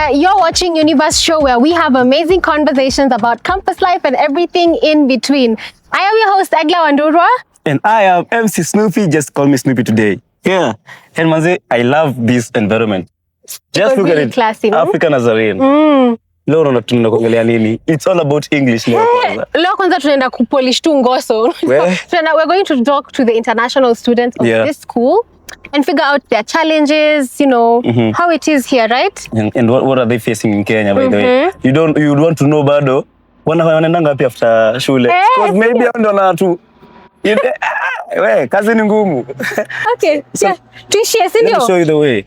there. You're watching Universe Show, where we have amazing conversations about campus life and everything in between. I am your host, Agla Wandurwa. And I am MC Snoopy. Just call me Snoopy today. Yeah. And Manze, I love this environment. Just look really at it. Classy, no? Africa Nazarene. It's all about English. Leo kwanza tunaenda kupolish tu ngoso. We're going to talk to the international students of this school and figure out their challenges, you know, how it is here, right? And what are they facing in Kenya, by the way? You would want to know bado. Wanaenda ngapi after shule? Because maybe ndo na tu. Kazi ni ngumu. Okay. So, yeah. Tuishie, si ndio? Let me show you the way.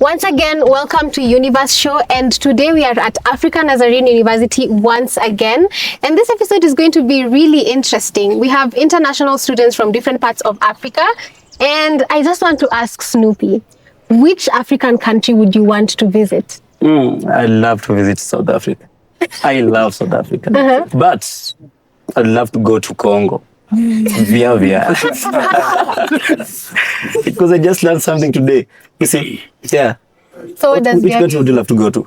Once again, welcome to Universe Show, and today we are at Africa Nazarene University once again, and this episode is going to be really interesting. We have international students from different parts of Africa, and I just want to ask Snoopy, which African country would you want to visit? I love to visit South Africa. I love South Africa, but I'd love to go to Congo. Via. Because I just learned something today. You see, yeah. So what does which country would you love to go to?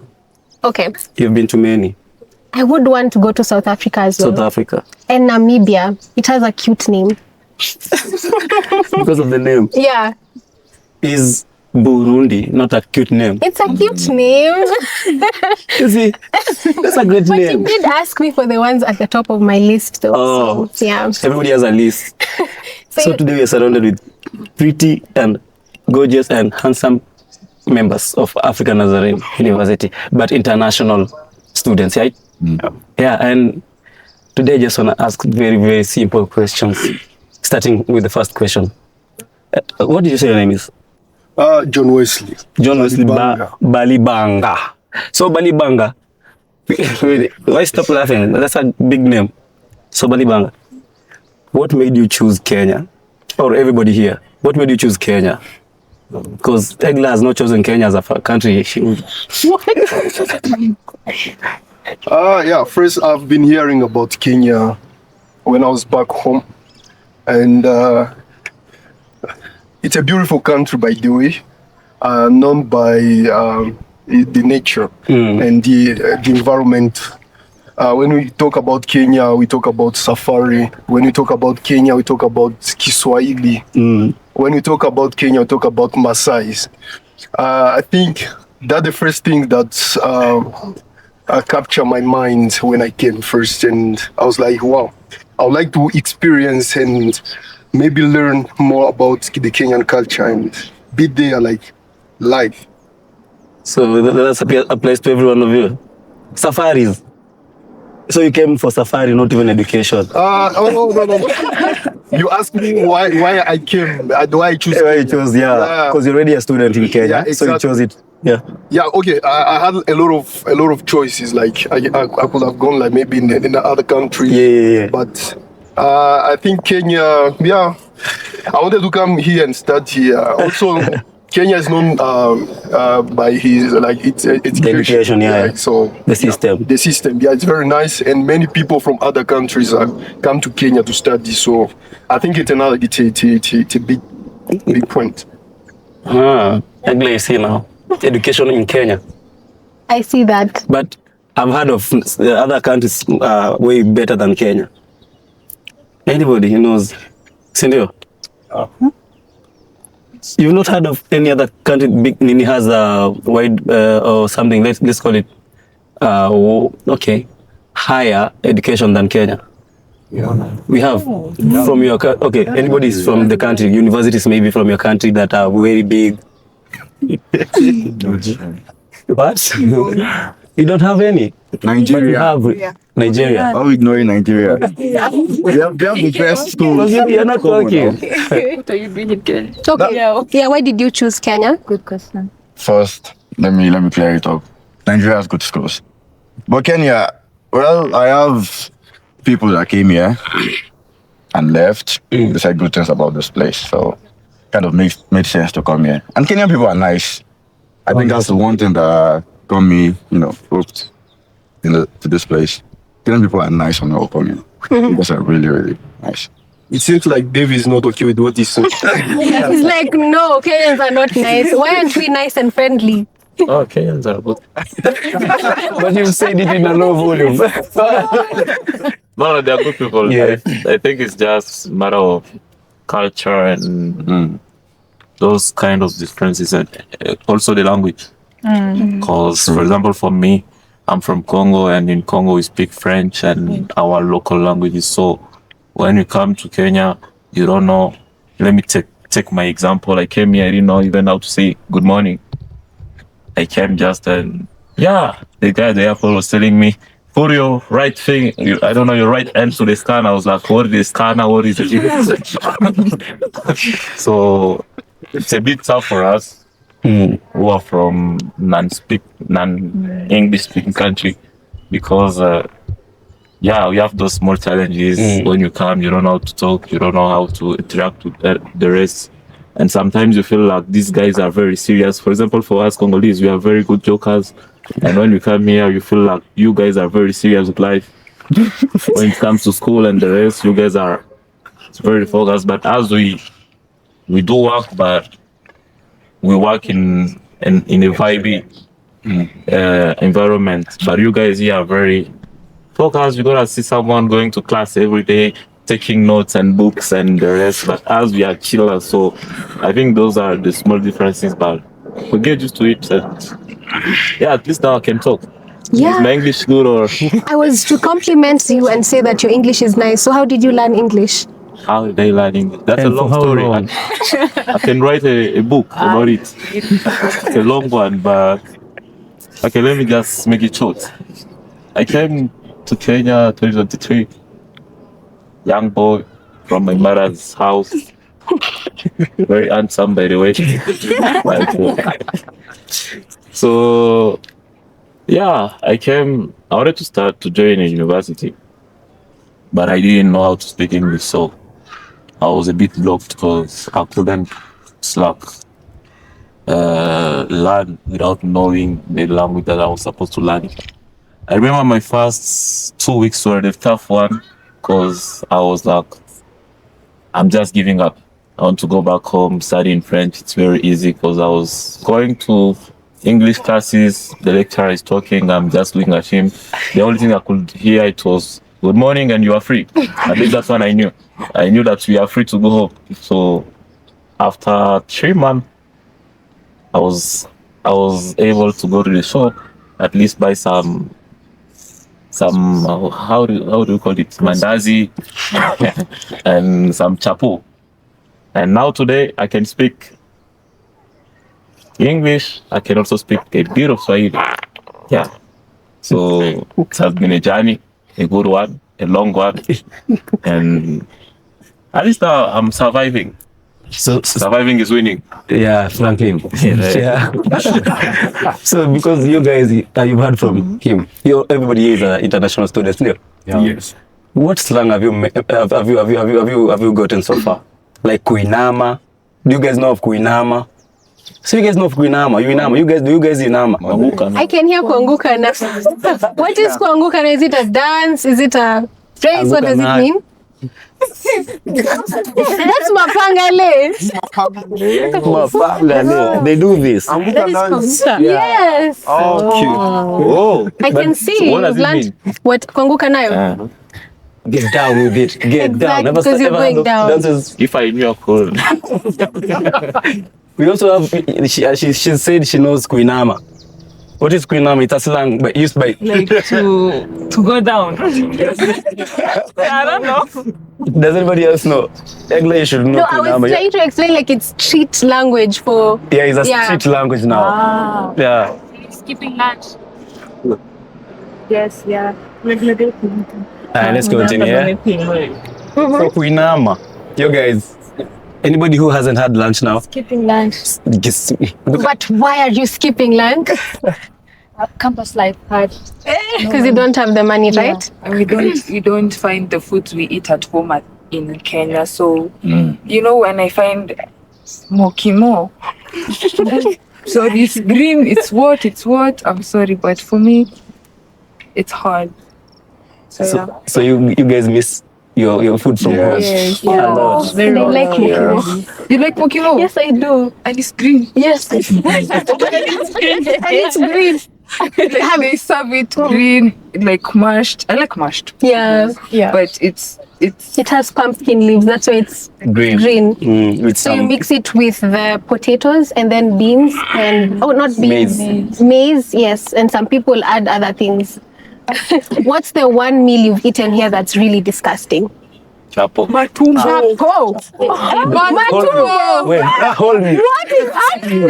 Okay. You've been to many. I would want to go to South Africa as well. South Africa. And Namibia. It has a cute name. Because of the name. Yeah. Is Burundi not a cute name? It's a cute name. You see, that's a great name. But you did ask me for the ones at the top of my list, though. Oh, so, yeah. Everybody has a list. So today we are surrounded with pretty and gorgeous and handsome members of Africa Nazarene University, but international students, right? Yeah, and today I just want to ask very, very simple questions, starting with the first question. What did you say your name is? John Wesley. John Wesley Balibanga. So Balibanga, why stop laughing? That's a big name. So Balibanga, what made you choose Kenya? Or everybody here, what made you choose Kenya? Because Egla has not chosen Kenya as a country. Yeah, first I've been hearing about Kenya when I was back home. And it's a beautiful country, by the way, known by the nature and the environment. When we talk about Kenya, we talk about safari. When we talk about Kenya, we talk about Kiswahili. When we talk about Kenya, we talk about Maasais. I think that's the first thing that captured my mind when I came first. And I was like, wow, I would like to experience and maybe learn more about the Kenyan culture and be there like live. So that's a place to every one of you. Safaris. So you came for safari, not even education. No. You asked me why I came, why I choose. Why you chose, yeah. Because you're already a student in Kenya, exactly. So you chose it. Yeah. Yeah. Okay. I had a lot of choices. Like I could have gone like maybe in the other country. Yeah. But I think Kenya. Yeah. I wanted to come here and start here. Also, Kenya is known by his its education. Yeah. So the system. Yeah, it's very nice, and many people from other countries come to Kenya to study. So I think it's a big point. Actually, you see now, education in Kenya. I see that. But I've heard of other countries way better than Kenya. Anybody who knows? Sindio? You've not heard of any other country big Nini has a wide or something, let's call it higher education than Kenya? Yeah. We have from your anybody is from the country, universities maybe from your country that are very big. What? You don't have any? Nigeria. But you have Nigeria. How are we ignoring Nigeria? They have the best schools. You're not talking. What are you doing in Kenya? Okay. Yeah, why did you choose Kenya? Good question. First, let me clear it up. Nigeria has good schools. But Kenya, well, I have people that came here and left. They said good things about this place. So kind of made sense to come here. And Kenyan people are nice. I think that's the one thing that got me, hooked to this place. Kenyan people are nice when they come in. Because are really, really nice. It seems like Dave is not okay with what he's saying. He's like, no, Kenyans are not nice. Why aren't we nice and friendly? Oh, Kenyans are good. But you said it in a low volume. No, they're good people. Yeah. I think it's just a matter of culture and those kind of differences, and also the language. Because, for example, for me, I'm from Congo, and in Congo we speak French, and our local language is so. When you come to Kenya, you don't know. Let me take my example. I came here, I didn't know even how to say good morning. I came just and the guy at the airport was telling me, put your right thing, your right hand to the scanner. I was like, what is the scanner? What is it? So it's a bit tough for us who are from non-English speaking country, because we have those small challenges. When you come, you don't know how to talk, you don't know how to interact with the rest. And sometimes you feel like these guys are very serious. For example, for us Congolese, we are very good jokers. And when you come here, you feel like you guys are very serious with life. When it comes to school and the rest, you guys are very focused. But as we do work, but we work in a vibey environment. But you guys here are very focused. You gotta see someone going to class every day, taking notes and books and the rest. But as we are chillers, so I think those are the small differences. But we get used to it. And at least now I can talk. Yeah. Is my English good or? I was to compliment you and say that your English is nice. So how did you learn English? How did I learn English? That's And a long for how story. long? I can write a book about it. It's a long one, but okay, let me just make it short. I came to Kenya 2023. Young boy from my mother's house. Very handsome, by the way. So, I wanted to start to join a university, but I didn't know how to speak English, so I was a bit blocked because I couldn't learn without knowing the language that I was supposed to learn. I remember my first 2 weeks were the tough one, because I was like, I'm just giving up. I want to go back home, study in French. It's very easy because I was going to English classes. The lecturer is talking. I'm just looking at him. The only thing I could hear, it was, good morning and you are free. At least that's what I knew. I knew that we are free to go home. So after 3 months, I was able to go to the shop, at least buy some how do you call it, mandazi and some chapo. And now today I can speak English. I can also speak a bit of Swahili. So it has been a journey, a good one, a long one, and at least now I'm surviving. So Surviving is winning. yeah, Franklin. Yeah. So because you guys, you've heard from him. Everybody here is an international student. Yeah. Yes. What slang have you gotten so far? Like kuinama. Do you guys know of kuinama? So you guys know of kuinama? You inama. Do you guys inama? I can hear kuanguka na. What is kuanguka na? Is it a dance? Is it a phrase? What does it mean? That's mapangale. Mapangale. They do this. That is kuanguka. Yes. Oh, I can see. What does it Learned mean? what kuanguka nayo. Get down with it. Get down. Exactly, because you're going down. Dances. If I knew, I could. We also have. She said she knows kuinama. What is kuinama? It's a slang, but used by. Like to go down. I don't know. Does anybody else know? Egla, you should know. No, I was trying to explain like it's street language for. Yeah, it's a street language now. Yeah. Skipping lunch. Yes, yeah. Let's continue. Yeah? So kuinama, you guys. Anybody who hasn't had lunch now? Skipping lunch. But why are you skipping lunch? Campus life hard. Because you don't have the money, right? And we don't find the food we eat at home in Kenya. So you know, when I find mokimo, so it's green, it's what? I'm sorry, but for me, it's hard. So So you guys miss your food from home. Yes. A lot. And I like mokimo. You like mokimo? Yes, I do. And it's green. Yes. And it's green. They serve it green, like mashed. I like mashed. Yeah. But it's It has pumpkin leaves. That's why it's green. With So you some mix it with the potatoes and then beans and not beans, maize. Yes, and some people add other things. What's the one meal you've eaten here that's really disgusting? Chapo. matumbo. Matumbo. Wait, hold me. What is happening?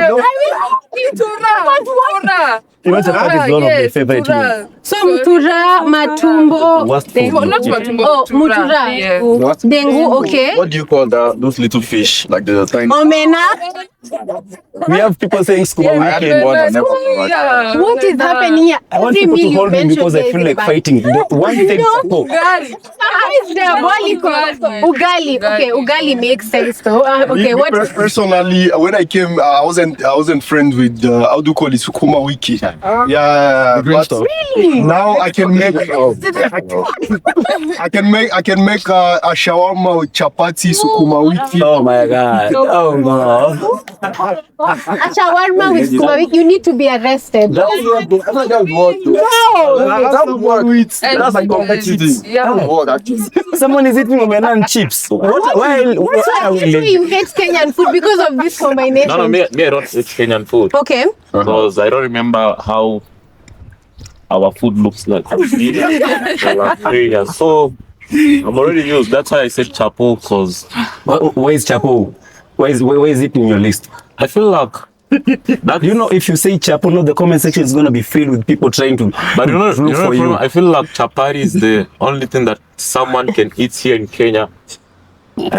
Tura. You know, chapati is one of my favorite meals. So mutura, matumbo, Worst food. Not matumbo. oh mutura, Yeah. dengu, okay. What do you call those little fish? Like the tiny. Omena. We have people saying skuma I had wiki. one and never come back. What is happening here? I want Every people meal to you hold me mention because I there feel is like bad. fighting. The one thing No. support. It's diabolical. Ugali. Okay, ugali makes sense though. Okay, what? Personally, when I came, I wasn't friends with how do you call it, sukuma wiki. Yeah, but now I can make I can make a shawarma with chapati, sukuma wiki. Oh my god. Oh no. A shawarma with sukuma wiki, you need to be arrested. That's like complexity. Someone is eating omena and chips. Why are we So you hate Kenyan food because of this combination? No, me, I don't eat Kenyan food. Okay. Because I don't remember how our food looks like. So I'm already used. That's why I said chapo, because Where is chapo? Where is it in your list? I feel like that, You know, if you say chapo, no, the comment section is going to be filled with people trying to but you know, look for you. I feel like chapati is the only thing that someone can eat here in Kenya. With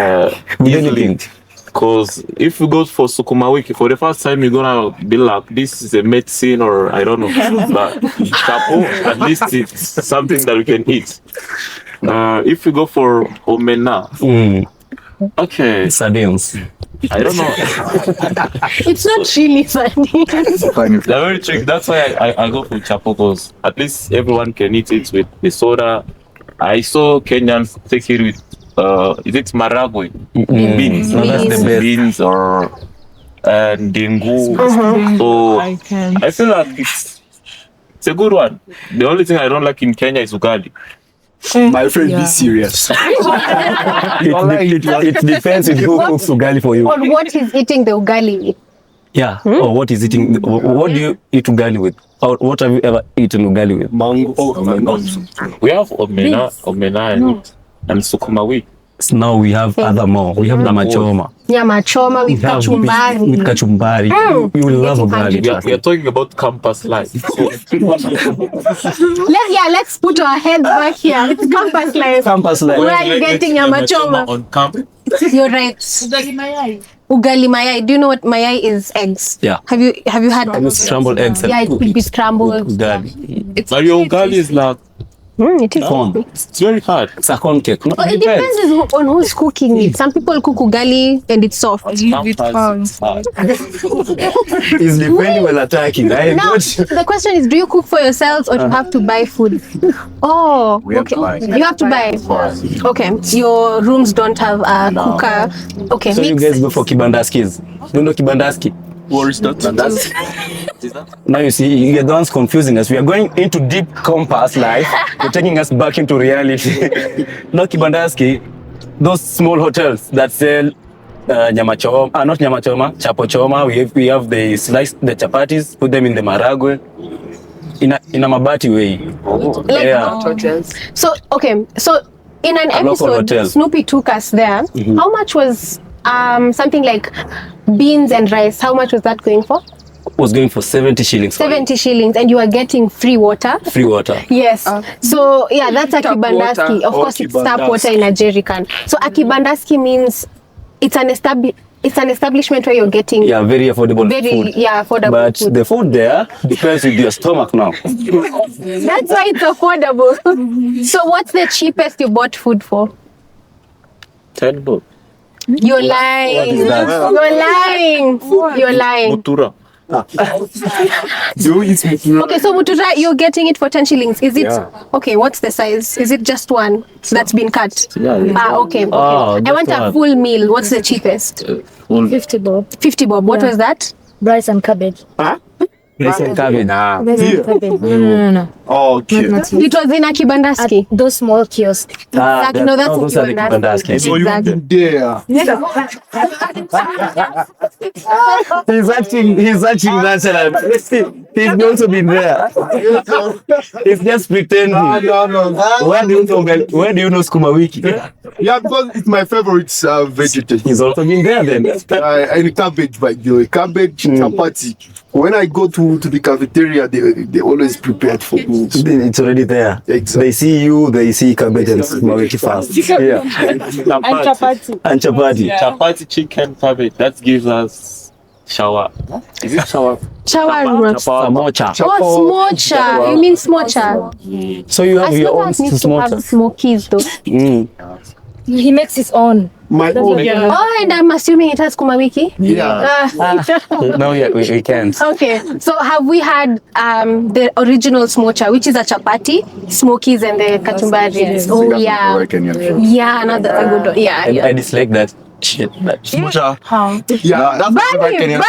Easily. anything. Because if you go for sukuma wiki, for the first time you're gonna be like, this is a medicine or I don't know. But chapo, at least it's something that we can eat. If you go for omena, okay, Sardines. I don't know. It's not really funny. They're very tricky. That's why I go for chapo, because at least everyone can eat it with the soda. I saw Kenyans take it with is it maragwe? Beans. No, that's the best. Beans or dengu. So I feel like it's a good one. The only thing I don't like in Kenya is ugali. My friend, be serious. It depends on who cooks ugali for you. Or what is eating the ugali with? Yeah. Or what is eating? What do you eat ugali with? Or what have you ever eaten ugali with? Mango. We have omena and sukuma wiki. So now we have other more. We have nyama choma. Nyama choma with We have kachumbari. with kachumbari. You will love ugali. We are talking about campus life. So, Let's put our heads back here. It's campus life. Campus life. Where are you getting nyama choma? on camp. You're right. Ugali mayai. Do you know what mayai is? Eggs. Yeah. Have you had? You scramble eggs and Yeah, it cook could be it scrambled. with ugali. But your ugali is like, It is. Corn. it's very hard. It's a corn cake. No, Well, it depends on who's cooking it. Some people cook ugali and it's soft. Sometimes it's hard. It's depending when attacking. Now, the question is, do you cook for yourselves or do you have to buy food? Oh, We have okay. to buy. You have to buy. Okay. Your rooms don't have a cooker. Okay. So you mix. guys go for kibandaskis. You know kibandaski? What is that? Now you see, you're the ones confusing us. We are going into deep compass life. You're taking us back into reality. Not kibandaski, those small hotels that sell nyama choma, not nyama choma, chapo choma. We have the sliced the chapatis, put them in the maragwe, in a mabati way. Like, Yeah. So, okay. So, in an A local episode, hotel. Snoopy took us there. How much was something like beans and rice? How much was that going for? Was going for 70 shillings. 70 shillings, and you are getting free water. Free water. Yes. So yeah, that's a Tap kibandaski. water. Of course, it's tap water in a jerry can. So a kibandaski means it's an establishment where you're getting Yeah, very affordable very food. affordable But food. the food there depends with your stomach now. That's why it's affordable. So what's the cheapest you bought food for? 10 bob. You're lying. is that? You're lying. You're lying. Mutura. You eat mutura. Okay, so mutura, you're getting it for 10 shillings. Is it okay? What's the size? Is it just one that's been cut? Okay. Oh, I want just a one. full meal. What's the cheapest? 50 bob. 50 bob. What was that? Rice and cabbage. Rice and cabbage. Rice and cabbage. No. Okay. Not here. It was in a kibandaski. Those small kiosks. Exactly. No, that's those are the kibandaski. So you Exactly. there. He's acting natural. He's also been there. He's just pretending. No. Where do you know Skuma Wiki? Yeah, because it's my favorite vegetable. He's also been there then. And cabbage, by the way. Cabbage, chapati. When I go to the cafeteria, they always prepared for me. It's already there. Exactly. They see you, they see cabbage and Skuma Wiki fast. Yeah. And chapati. And chapati. Chapati, chicken, cabbage. That gives us shower. Is it shower? Shawarma. Samocha. Oh, smocha. You mean smocha? So you have your own Needs to have smocha. smokies though. He makes his own. My own. Oh, and I'm assuming it has kumawiki. Yeah. No, yeah, we can't. Okay, so have we had the original smocha, which is a chapati, smokies, and the kachumbari? Oh yeah, yeah, another a good one. Yeah, I dislike that shit. That Smocha. Yeah. That's my favorite Kenyan.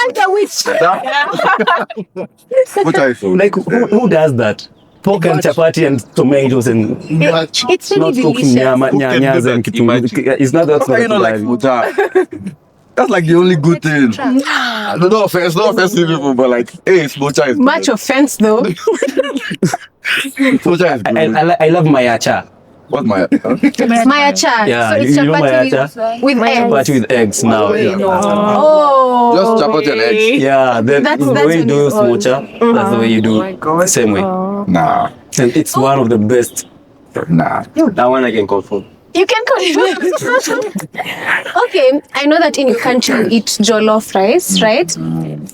What I feel. like who does that? Pork and chapati and tomatoes and it's really not cooking delicious. nyanyas and kitunguu. It's not that How you know like smocha? That's like the only good thing. No offense to people, but like, hey, smocha is Much offense though. Smocha is good. I love mayacha. What's my? Mayacha. Yeah, So it's you know chapati mayacha? with eggs. Chapati with eggs now. Oh. Just chapati and eggs. Yeah, the That's way you on do its own. smocha, that's the way you do the same way. Nah. And it's one of the best. Nah. That one I can confirm. You can call Okay, I know that in your country you eat jollof rice, right?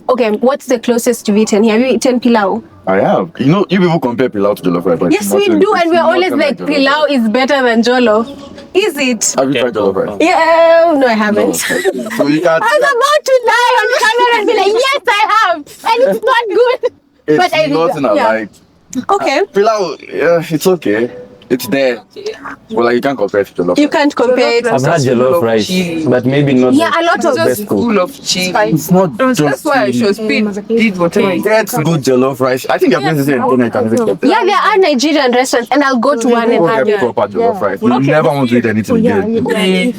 Okay, what's the closest you've eaten? Have you eaten pilau? I have. You know, you people compare pilau to jollof rice. But Yes, it's we not- do, and it's we're not always like jollof rice. pilau is better than jollof. Is it? Have you tried jollof rice? Yeah, no, I haven't. So you can't. I was about to lie on camera and be like, yes, I have, and it's not good. It's but I nothing I yeah. like. Okay, Pilau, yeah, it's okay. It's there. But like you can't compare it to jollof you rice. can't compare it. I've had jollof rice, but maybe not. Yeah, a lot of best cook. Full of cheese. It's not That's just. why I should did whatever it That's good jollof rice. I think you're going to say it. Yeah, there are Nigerian restaurants, and I'll go to one and have Get it. proper jollof rice. You never want to eat anything again. Okay,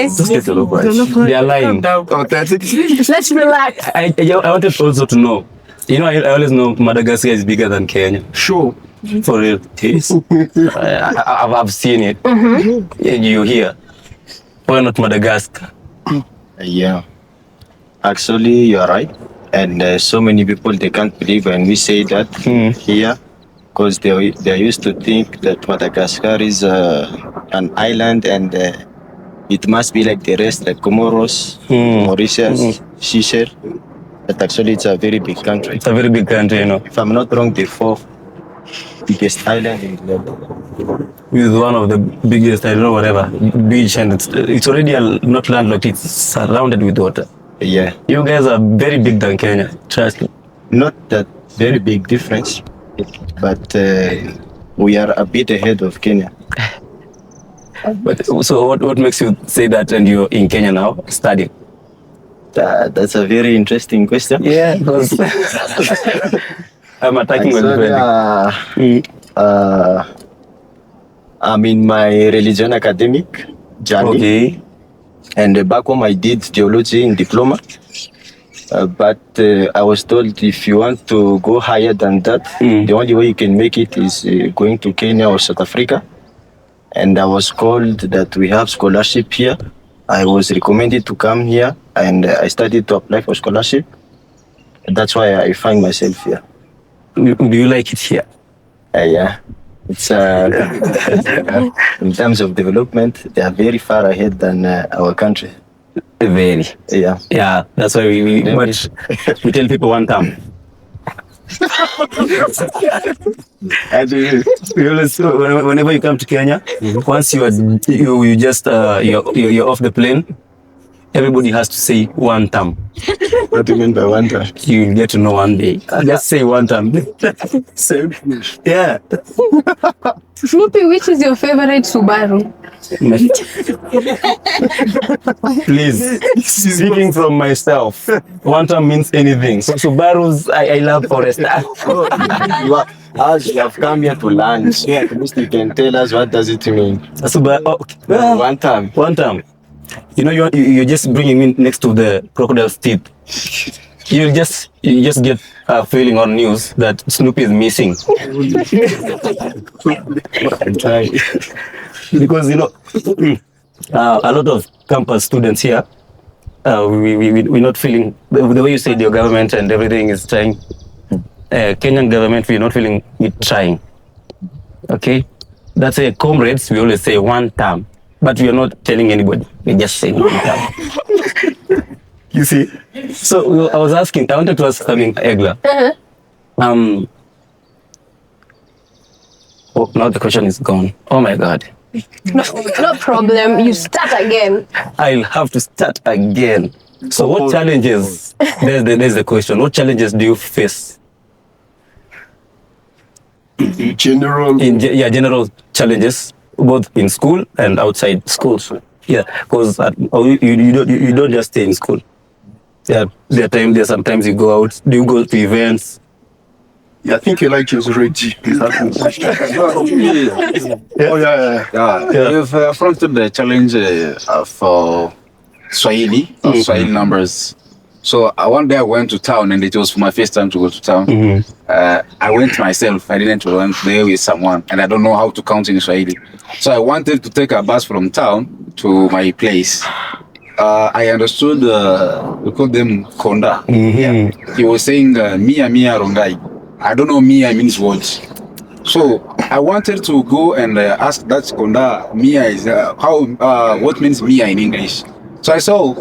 Just get jollof rice. They are lying. Authentic. let's relax. I wanted also to know. You know, I always know Madagascar is bigger than Kenya. Sure. For real, it is. I've seen it. And you hear. Why not Madagascar? Yeah, actually, you are right. And so many people, they can't believe when we say that here, because they used to think that Madagascar is an island and it must be like the rest, like Comoros, Mauritius, Seychelles. But actually, it's a very big country. It's a very big country, you know. If I'm not wrong, the fourth biggest island in the world. With one of the biggest, I don't know, whatever, beach, and it's already not landlocked, it's surrounded with water. Yeah, You guys are very big than Kenya, trust me. not that very big difference, but we are a bit ahead of Kenya. But so what makes you say that and you're in Kenya now, studying? That's a very interesting question. Yeah, because I'm attacking my Actually, friend. I'm in my religion academic journey, Okay. and back home I did theology in diploma. But I was told if you want to go higher than that, the only way you can make it is going to Kenya or South Africa. And I was called that we have scholarship here. I was recommended to come here, and I started to apply for scholarship. That's why I find myself here. Do you like it here? Yeah, it's in terms of development, they are very far ahead than our country. Very. Yeah. Yeah, that's why we tell people one time. We always, whenever you come to Kenya, once you just you're off the plane, everybody has to say one term. What do you mean by one time? You'll get to know one day. Just say one term. Same. Yeah. Snoopy, which is your favorite Subaru? Please, speaking from myself, one term means anything. So Subarus, I love Forest. As you have come here to lunch, at least you can tell us what does it mean. Subaru, okay. Well, One time. one term. You know, you're just bringing me next to the crocodile's teeth. You just get a feeling on news that Snoopy is missing. I'm trying. Because, you know, a lot of campus students here, we're not feeling, the way you said your government and everything is trying, Kenyan government, we're not feeling it trying. Okay? That's a comrades, we always say one term, but we are not telling anybody, we just say one term. You see? So I wanted to ask something, Egla. Oh, now the question is gone. Oh my God. No problem. You start again. I'll have to start again. So what challenges, there's the question, what challenges do you face? In general, General challenges, both in school and outside school. Yeah, because you don't just stay in school. Yeah, there's sometimes you go out. Do you go to events? yeah, I think Elijah is ready. We've affronted the challenge of Swahili numbers. So one day I went to town, and it was my first time to go to town. I went myself. I didn't went there with someone, and I don't know how to count in Swahili. So I wanted to take a bus from town to my place. I understood, we call them Konda. He was saying, Mia Rongai. I don't know Mia means what. So I wanted to go and ask that Konda, Mia is, what means Mia in English? So I saw,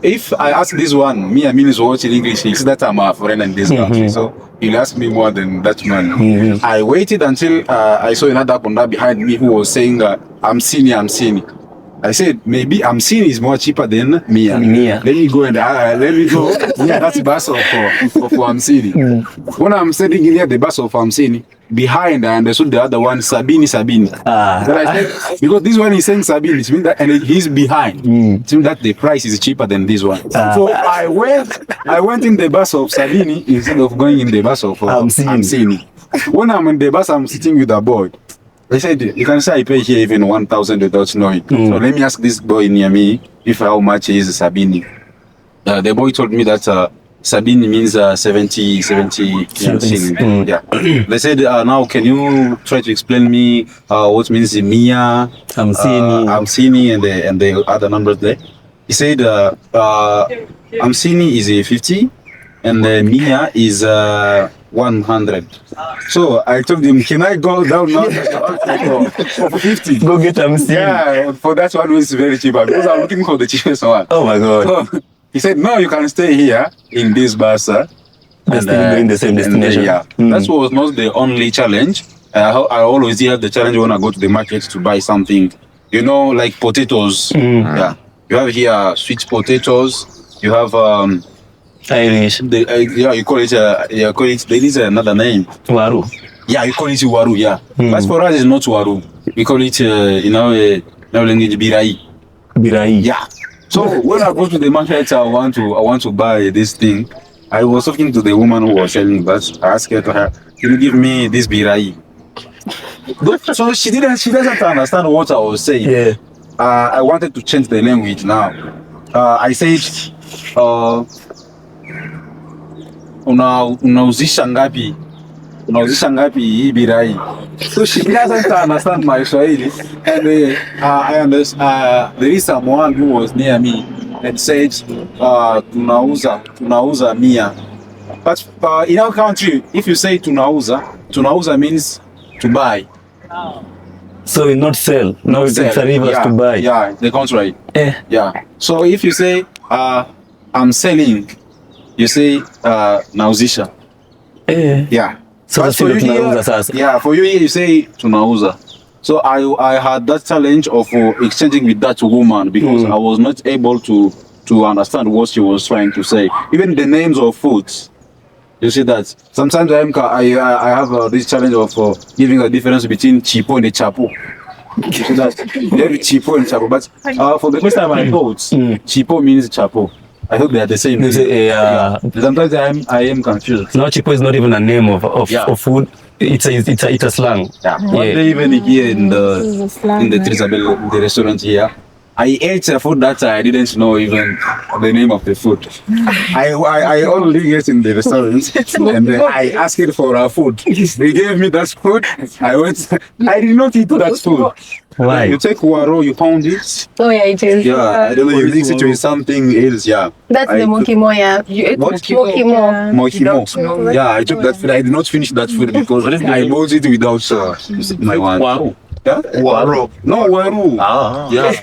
if I ask this one, Mia means what in English, he said that I'm a foreigner in this country. So he'll ask me more than that man. I waited until I saw another Konda behind me who was saying, I'm sini. I said, maybe Amsini is more cheaper than Mia. Let me go and let me go. Yeah, that's the bus of Amsini. When I'm sitting in here, the bus of Amsini, behind I understood the other one, Sabini. Then I said, because this one is saying Sabini, it means that, and he's behind. It means that the price is cheaper than this one. So I went in the bus of Sabini instead of going in the bus of Amsini. When I'm in the bus, I'm sitting with a boy. They said, you can say I pay here even 1,000 without knowing. So let me ask this boy near me if how much is Sabini. The boy told me that Sabini means 70 Yeah. They said, now can you try to explain me what means Mia, Amsini, and the other numbers there? He said, Amsini is a 50 and Mia is 100. So I told him, can I go down now for 50? Go get Amsini. Yeah, for that one was very cheap because I'm looking for the cheapest one. Oh my God. So he said, no, you can stay here in this bus. And still going the same destination. That was not the only challenge. I always have the challenge when I go to the market to buy something. You know, like potatoes. Yeah, you have here sweet potatoes. You have Irish. You call it. There is another name. Waru. Yeah, you call it waru. Yeah, but for us it's not waru. We call it in our language birai. Birai. Yeah. So when I go to the market, I want to buy this thing. I was talking to the woman who was selling that. I asked her, can you give me this birai? So she doesn't understand what I was saying. Yeah. I wanted to change the language now. I said, unauzisha ngapi hii birai? So she doesn't understand my Swahili, and I understand. There is someone who was near me and said, tunauza Mia. But in our country, if you say tunauza means to buy. So we not sell. No, it's a river to buy. Yeah, the contrary. Yeah. So if you say I'm selling, you say nauzisha. Yeah. So for you you say tunauza. So I had that challenge of exchanging with that woman because I was not able to to understand what she was trying to say. Even the names of foods. You see that sometimes I have this challenge of giving a difference between chipo and chapo. You see that there is chipo and chapo, but for the first time I thought chipo means chapo. I hope they are the same. Sometimes I am confused. No, chipo is not even a name of food. It's a slang. Yeah. One day even here in the Trisabel, the restaurant here, I ate a food that I didn't know even the name of the food. I only ate in the restaurant and I asked for a food. They gave me that food. I did not eat that food. Why? You take waro, you pound it. Oh yeah, it is. Yeah, I don't know, you mix it with something else, yeah. That's the mokimo, yeah. You ate What? Mokimo. Mokimo. Yeah, I took that food. I did not finish that food because I bought it without my one. Waru. Yeah? Waru. No, waru. Yeah.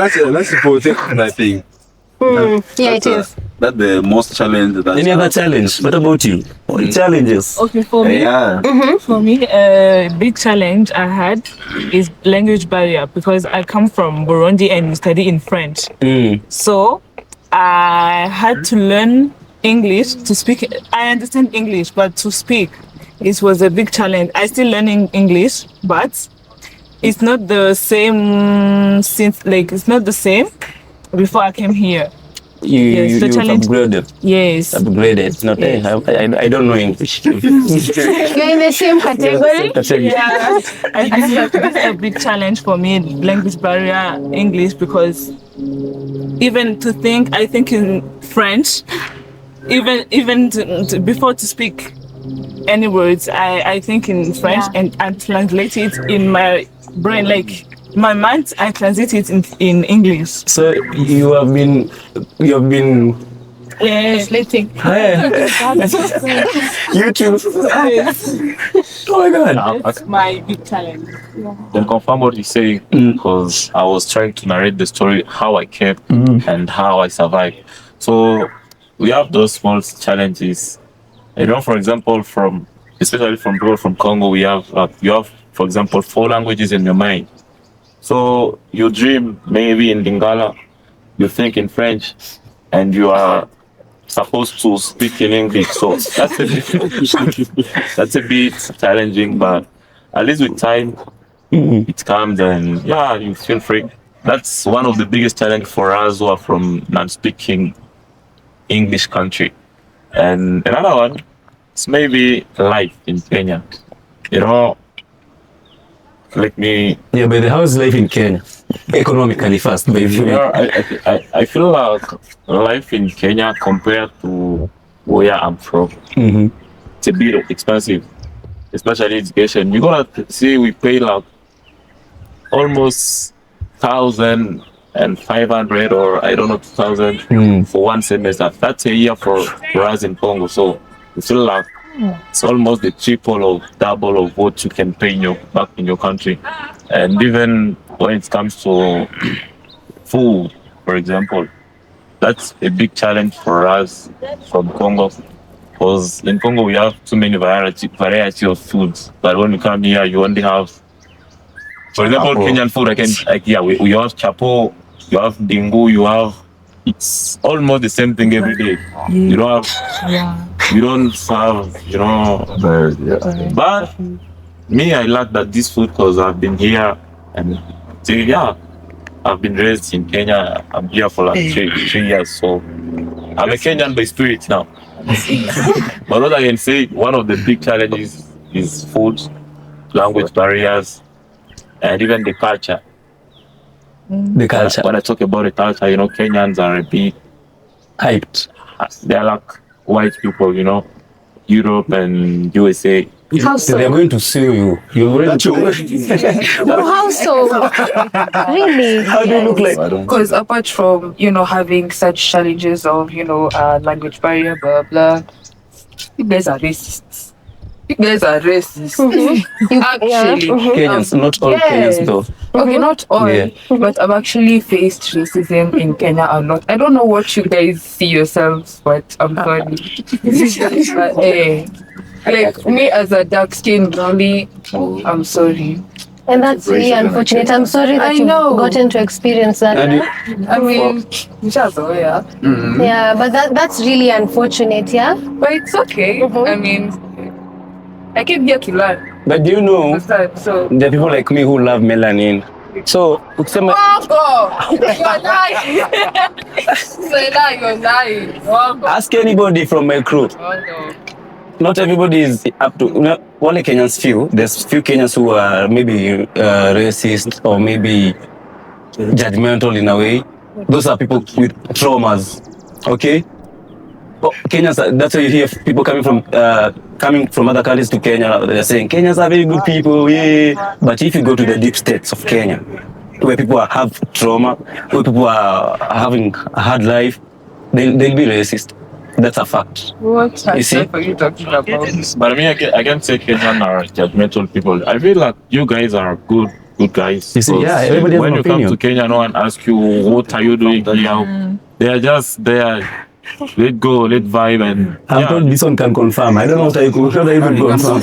That's the protection, I think. Yeah, it is. That's the most challenge. Any other challenge? What about you? What challenges? Okay, for me, for me, a big challenge I had is language barrier because I come from Burundi and study in French. So I had to learn English to speak. I understand English, but to speak, it was a big challenge. I still learning English, but it's not the same it's not the same before I came here. You upgraded. Yes. Upgraded. Not I don't know English. You're in the same category. Yeah, I think that's a big challenge for me, language barrier, English, because even to think, I think in French, even before to speak any words, I think in French and translate it in my brain, like my mind, I translate it in English. So you have been Translating. You too. Oh my God. That's my big challenge. Then confirm what you're saying because I was trying to narrate the story, how I came and how I survived. So we have those small challenges. For example, especially from people from Congo, you have, for example, 4 languages in your mind. So you dream maybe in Lingala, you think in French, and you are supposed to speak in English. So that's a bit challenging, but at least with time, it comes and you feel free. That's one of the biggest challenges for us who are from non-speaking English country. And another one is maybe life in Kenya. But how is life in Kenya? Economically first, maybe. I feel like life in Kenya compared to where I'm from, it's a bit expensive, especially education. You gotta see we pay like almost 1,500 or I don't know 2,000 for one semester. That's a year for us in Congo. So you feel like it's almost the triple or double of what you can pay back in your country. And even when it comes to food, for example, that's a big challenge for us from Congo. Because in Congo we have too many variety of foods. But when you come here, you only have, for example, Kenyan food. We have chapo, you have dingo, it's almost the same thing every day. You don't have. You don't serve, But me, I like that this food because I've been here and I've been raised in Kenya. I'm here for like 3 years, so I'm a Kenyan by spirit now. But what I can say, one of the big challenges is food, language barriers, and even the culture. The culture. When I talk about the culture, Kenyans are a bit hyped. They're like white people, Europe and USA. How so? They're going to sue you. You're going to. How so? Really? How do you look like? Because apart from, having such challenges of, language barrier, blah, blah, you guys are racist. Actually. Kenyans, not all Kenyans though. Okay, not all, but I've actually faced racism in Kenya a lot. I don't know what you guys see yourselves, but I'm sorry. But, like me as a dark-skinned girlie, I'm sorry. And that's really unfortunate. I'm sorry that you've gotten to experience that. I mean, Yeah, but that's really unfortunate, yeah? but it's okay. I mean, I came here to learn. But do you know, So, there are people like me who love melanin. So, ukisema, you're lying. You're lying. ask anybody from my crew. Not everybody is up to, only Kenyans few. There's few Kenyans who are maybe racist or maybe judgmental in a way. Those are people with traumas, okay? Oh, Kenyans, that's why you hear people coming from other countries to Kenya. They're saying Kenyans are very good people, yeah. But if you go to the deep states of Kenya, where people have trauma, where people are having a hard life, they'll be racist. That's a fact. What You see? are you talking about? But I mean, I can't say Kenyan are judgmental people. I feel like you guys are good guys. You see, yeah, Because everybody has when an you come opinion. to Kenya, no one asks you, what are you doing here? They are just there. Let go, let vibe, and I'm told this one can confirm. I don't know what I could even confirm.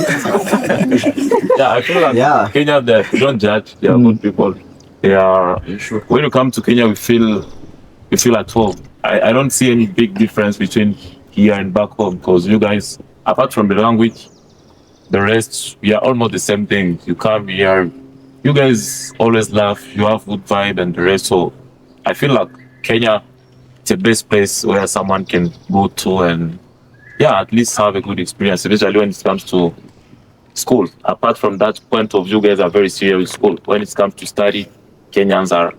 yeah, I feel like Kenya, they don't judge. They are good people. They are. When you come to Kenya, we feel at home. I don't see any big difference between here and back home, because you guys, apart from the language, the rest, we are almost the same thing. You come here, you guys always laugh, you have good vibe and the rest. So I feel like Kenya, it's the best place where someone can go to and at least have a good experience, especially when it comes to school. Apart from that point of view, you guys are very serious with school. When it comes to study, Kenyans are.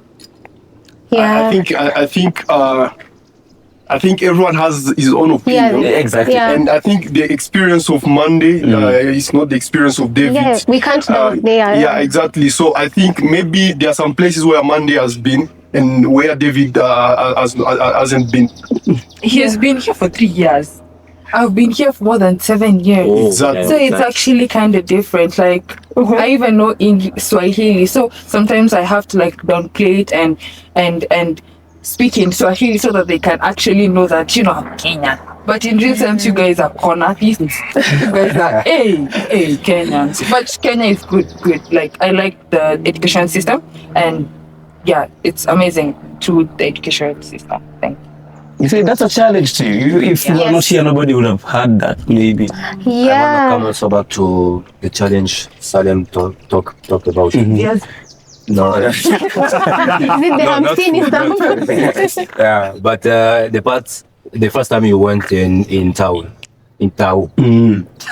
Yeah. I think everyone has his own opinion. Yeah, exactly. Yeah. And I think the experience of Monday is not the experience of David. Yeah, we can't know they are. Yeah, exactly. So I think maybe there are some places where Monday has been and where David hasn't been. He has been here for 3 years. I've been here for more than 7 years. Oh, Exactly. So it's actually kind of different. Like I even know Swahili, so sometimes I have to like downplay it and speak in Swahili so that they can actually know that I'm Kenyan. But in real sense, you guys are Conakis. You guys are Kenyans. But Kenya is good. Like I like the education system, and it's amazing to the education system. Thank you. You see, that's a challenge to you. If you were not here, nobody would have had that, maybe. I want to Yeah. come also back to the challenge Salem talked about. Yes. No, Is it the Hamsin is yeah, but the first time you went in town,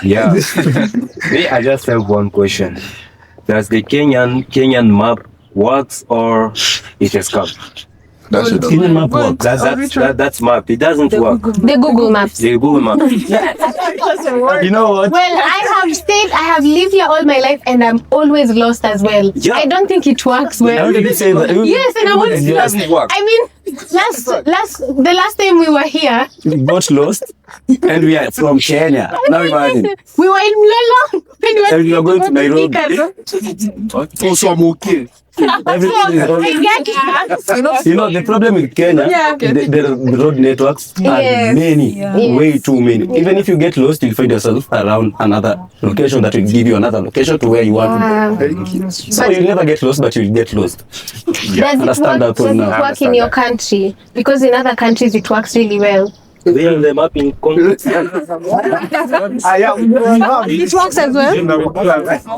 yeah. Me, I just have one question: does the Kenyan map works or it has come? That's it. Kenyan map works. That's map. It doesn't work. The Google Maps. The Google map. You know what? Well, I have lived here all my life and I'm always lost as well. Yeah. I don't think it works How well. did you say that? Yes, and I'm always It lost. doesn't work. I mean, the last time we were here, We got lost and we are from Kenya. Now imagine. we were in Mlolo. And we are going to Nairobi. Also, I'm okay. Everything is wrong. You know, the problem with Kenya, the road networks are Yes. many, Yes. way too many. Even if you get lost, you'll find yourself around another location that will give you another location to where you want to go. So you'll never get lost, but you'll get lost. Understand that one now. Does it work in your country? Because in other countries it works really well. We have the map in Congo. It works as well.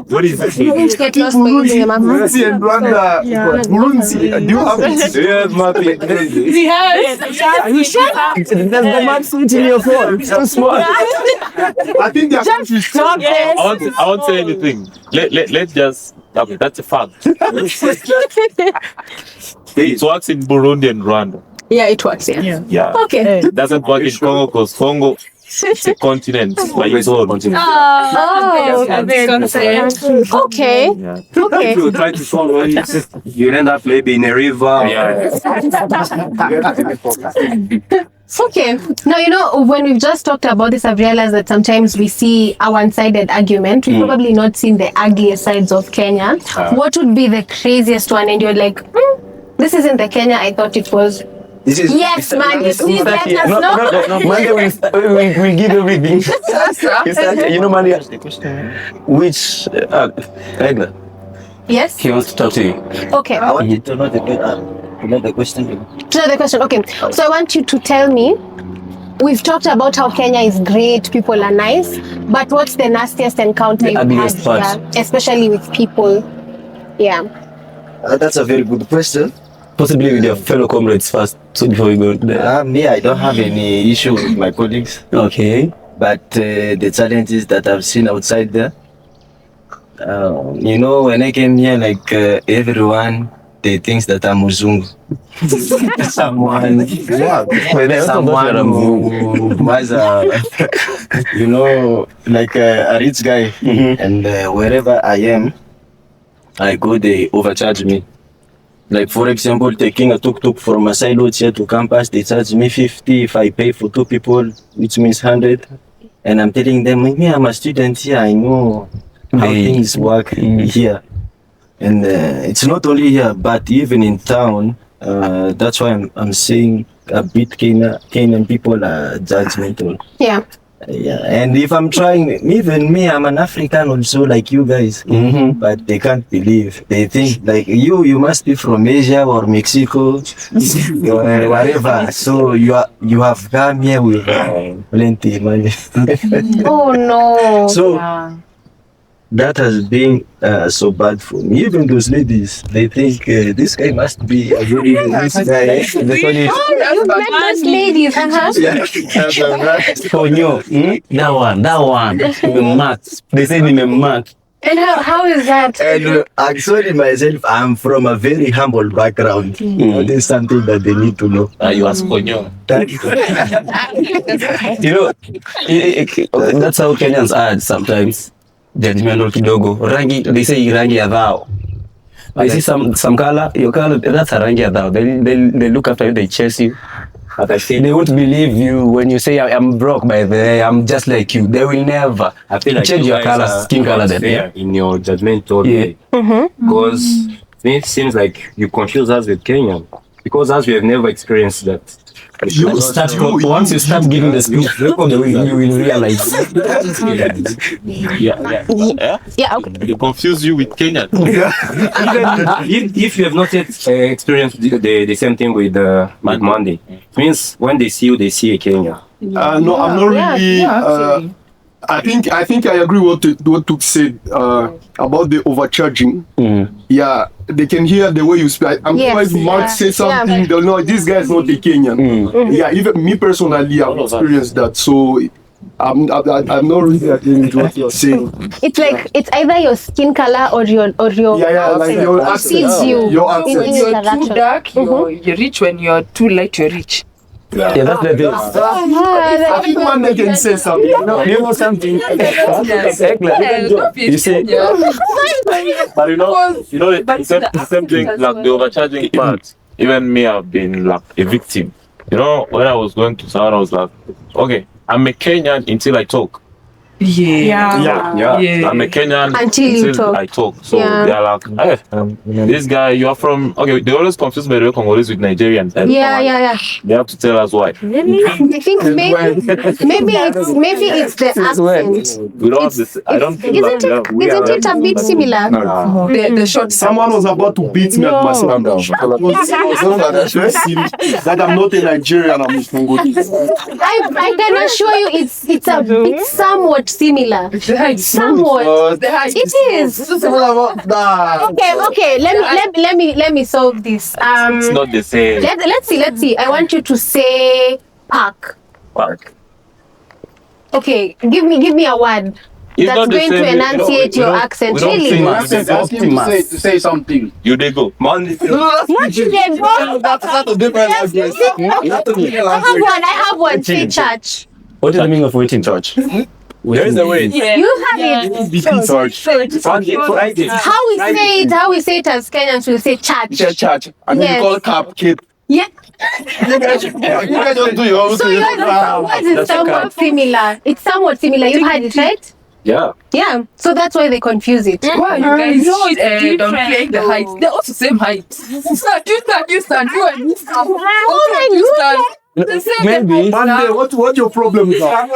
What is it? You won't get lost by using a map. Burundi and Rwanda. Burundi, do you have it? Yes, map in Are you sure? Does the map switch in your phone? It's so small. I think they are countries. I won't say anything. Let's just. Okay, that's a fact. It works in Burundi and Rwanda. Yeah, it works. Yeah. Yeah. Okay. It doesn't work in Congo because Congo it's a continent by its own. Oh, okay. Yeah. Okay. you try to solve it, you end up maybe in a river. Okay. Now, you know, when we've just talked about this, I've realized that sometimes we see a one-sided argument. We've probably not seen the ugliest sides of Kenya. What would be the craziest one? And you're like, this isn't the Kenya I thought it was. Yes, man, you see, let us know. No, Monday we give everything. You know, Monday, which, Regla, Yes? He wants to talk to you. Okay. I wanted to know the question. To know the question. Okay. So I want you to tell me, we've talked about how Kenya is great, people are nice, but what's the nastiest encounter The you've had ugliest part. here, especially with people? Yeah. That's a very good question. Possibly with your fellow comrades first, so before we go there. Me, I don't have any issue with my colleagues, Okay. but the challenges that I've seen outside there, when I came here, like everyone, they think that I'm Muzungu. Someone who was like a rich guy, and wherever I am, I go, they overcharge me. Like, for example, taking a tuk-tuk from a silo here to campus, they charge me 50 if I pay for 2 people, which means 100. And I'm telling them, me, I'm a student here, I know how things work here. And it's not only here, but even in town. That's why I'm saying a bit Kenyan people are judgmental. Yeah. Yeah, and if I'm trying, even me, I'm an African also, like you guys, but they can't believe. They think like you must be from Asia or Mexico, or whatever. So you have come here with plenty of money. Oh no. So that has been so bad for me. Even those ladies, they think this guy must be a very nice guy. You met those ladies, Ponyo, that one. They say I'm Mark. And how is that? And actually myself, I'm from a very humble background. There's something that they need to know. You ask Ponyo. That's how Kenyans are sometimes. Judgmental kidogo. Rangi, they say rangi ya dhao. I see some color, your color, that's a rangi ya dhao. They look after you, they chase you. But I say they won't believe you when you say I'm broke by the way, I'm just like you. They will never. I feel like change your color, skin color then. Fair in your judgmental way. Because it seems like you confuse us with Kenyan. Because as we have never experienced that. Once you start giving the speech, you will realize. Yeah, okay. They confuse you with Kenya. Even if you have not yet experienced the same thing with Monday, it means when they see you, they see a Kenyan. No, I'm not really. actually. I think I agree what Tuk said about the overcharging. Yeah, they can hear the way you speak. I'm sure if Mark says something, they'll know this guy is not a Kenyan. Yeah, even me personally, I've experienced that. So I'm not really agreeing with what you're saying. It's like it's either your skin color or your like your accent. you Your in accent. When you're interaction. too dark, you're rich. When you're too light, you're rich. Yeah, that's the thing. I think one day can say something. You know something? You see, But the same thing, like the overcharging part. Even me, I've been like a victim. When I was going to Sudan, I was like, okay, I'm a Kenyan until I talk. Yeah. I'm a Kenyan Until you talk. I talk. So they're like, hey, this guy, you are from. Okay, they always confuse me with Congolese with Nigerians. Yeah. They have to tell us why. I think maybe it's the accent. We don't have this. I don't feel Isn't it a bit similar? The short. Someone was about to beat me at my stand down. That I'm not a Nigerian, I'm a Congolese. I can assure you it's somewhat similar. Somewhat. It is. Okay. Let me solve this. It's not the same. Let's see. I want you to say park. Okay, give me a word It's that's not the going to same. enanciate your accent. we don't Really? sing. Ask him to say something. You they go. What did they go? That's a different language. I have one. Say church. what is the meaning of waiting church? There is a way. You have it. How we say it as Kenyans, we say church. Church. And then you call cap kid. Yeah. You guys don't do your own So thing. yours is somewhat similar. It's somewhat similar. You've had it, right? Yeah. Yeah. So that's why they confuse it. Why you guys it's don't play the height? They're also same height. You stand. You and you stand. Oh my goodness. Maybe. Monday, what your problem is? I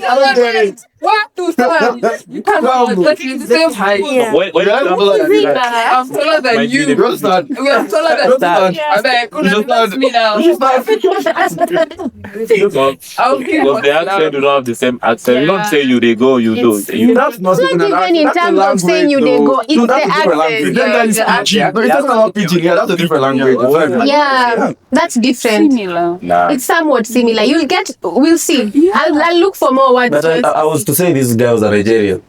don't get it. What to stand? You can't that is the same height. When I'm taller than you. We are taller than that. I beg, couldn't trust me now. Because the accent do not have the same accent. You don't say you they go, you do. That's not even in terms of saying you they go. It's the accent. That's not pidgin. Yeah, that's a different language. Yeah, that's different. Similar. Nah. It's somewhat similar. We'll see. I'll look for more words. But I was to say these girls are Nigerian.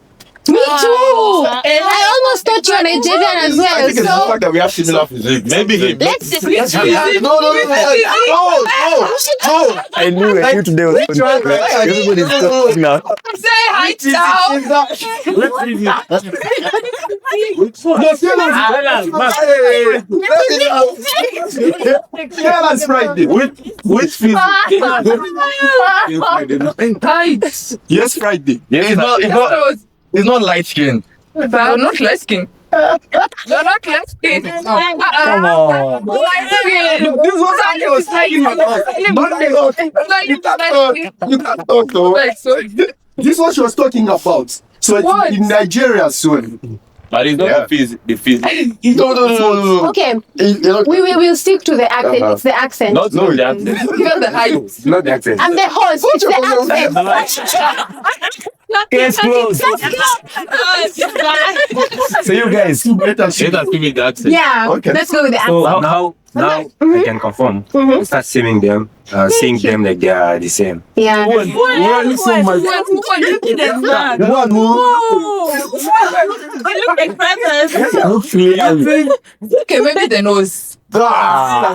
Me too. I almost thought you were Nigerian as I well. think it's the fact that we have similar physique. Maybe he. Let's No. I knew today was everybody's talking now. Say hi, ciao. Let's review. That's Friday. Which physique? Tight. Yes, Friday. Those- It's not light skin. They're not light skin. They're not light skin. Come on. This was how I was talking about. You can't talk though. This is what she was talking about. So What? in Nigeria soon. But it's not the physique. No. Okay. We'll stick to the accent. It's the accent. Not the accent. Even the height. Not the accent. I'm the host. It's the accent. Case closed. So you guys, Let us give it the accent. Yeah. Okay. Let's go with the accent. So now I can confirm. Start seeing them, seeing them like they are the same. Yeah. One Okay, maybe the nose. But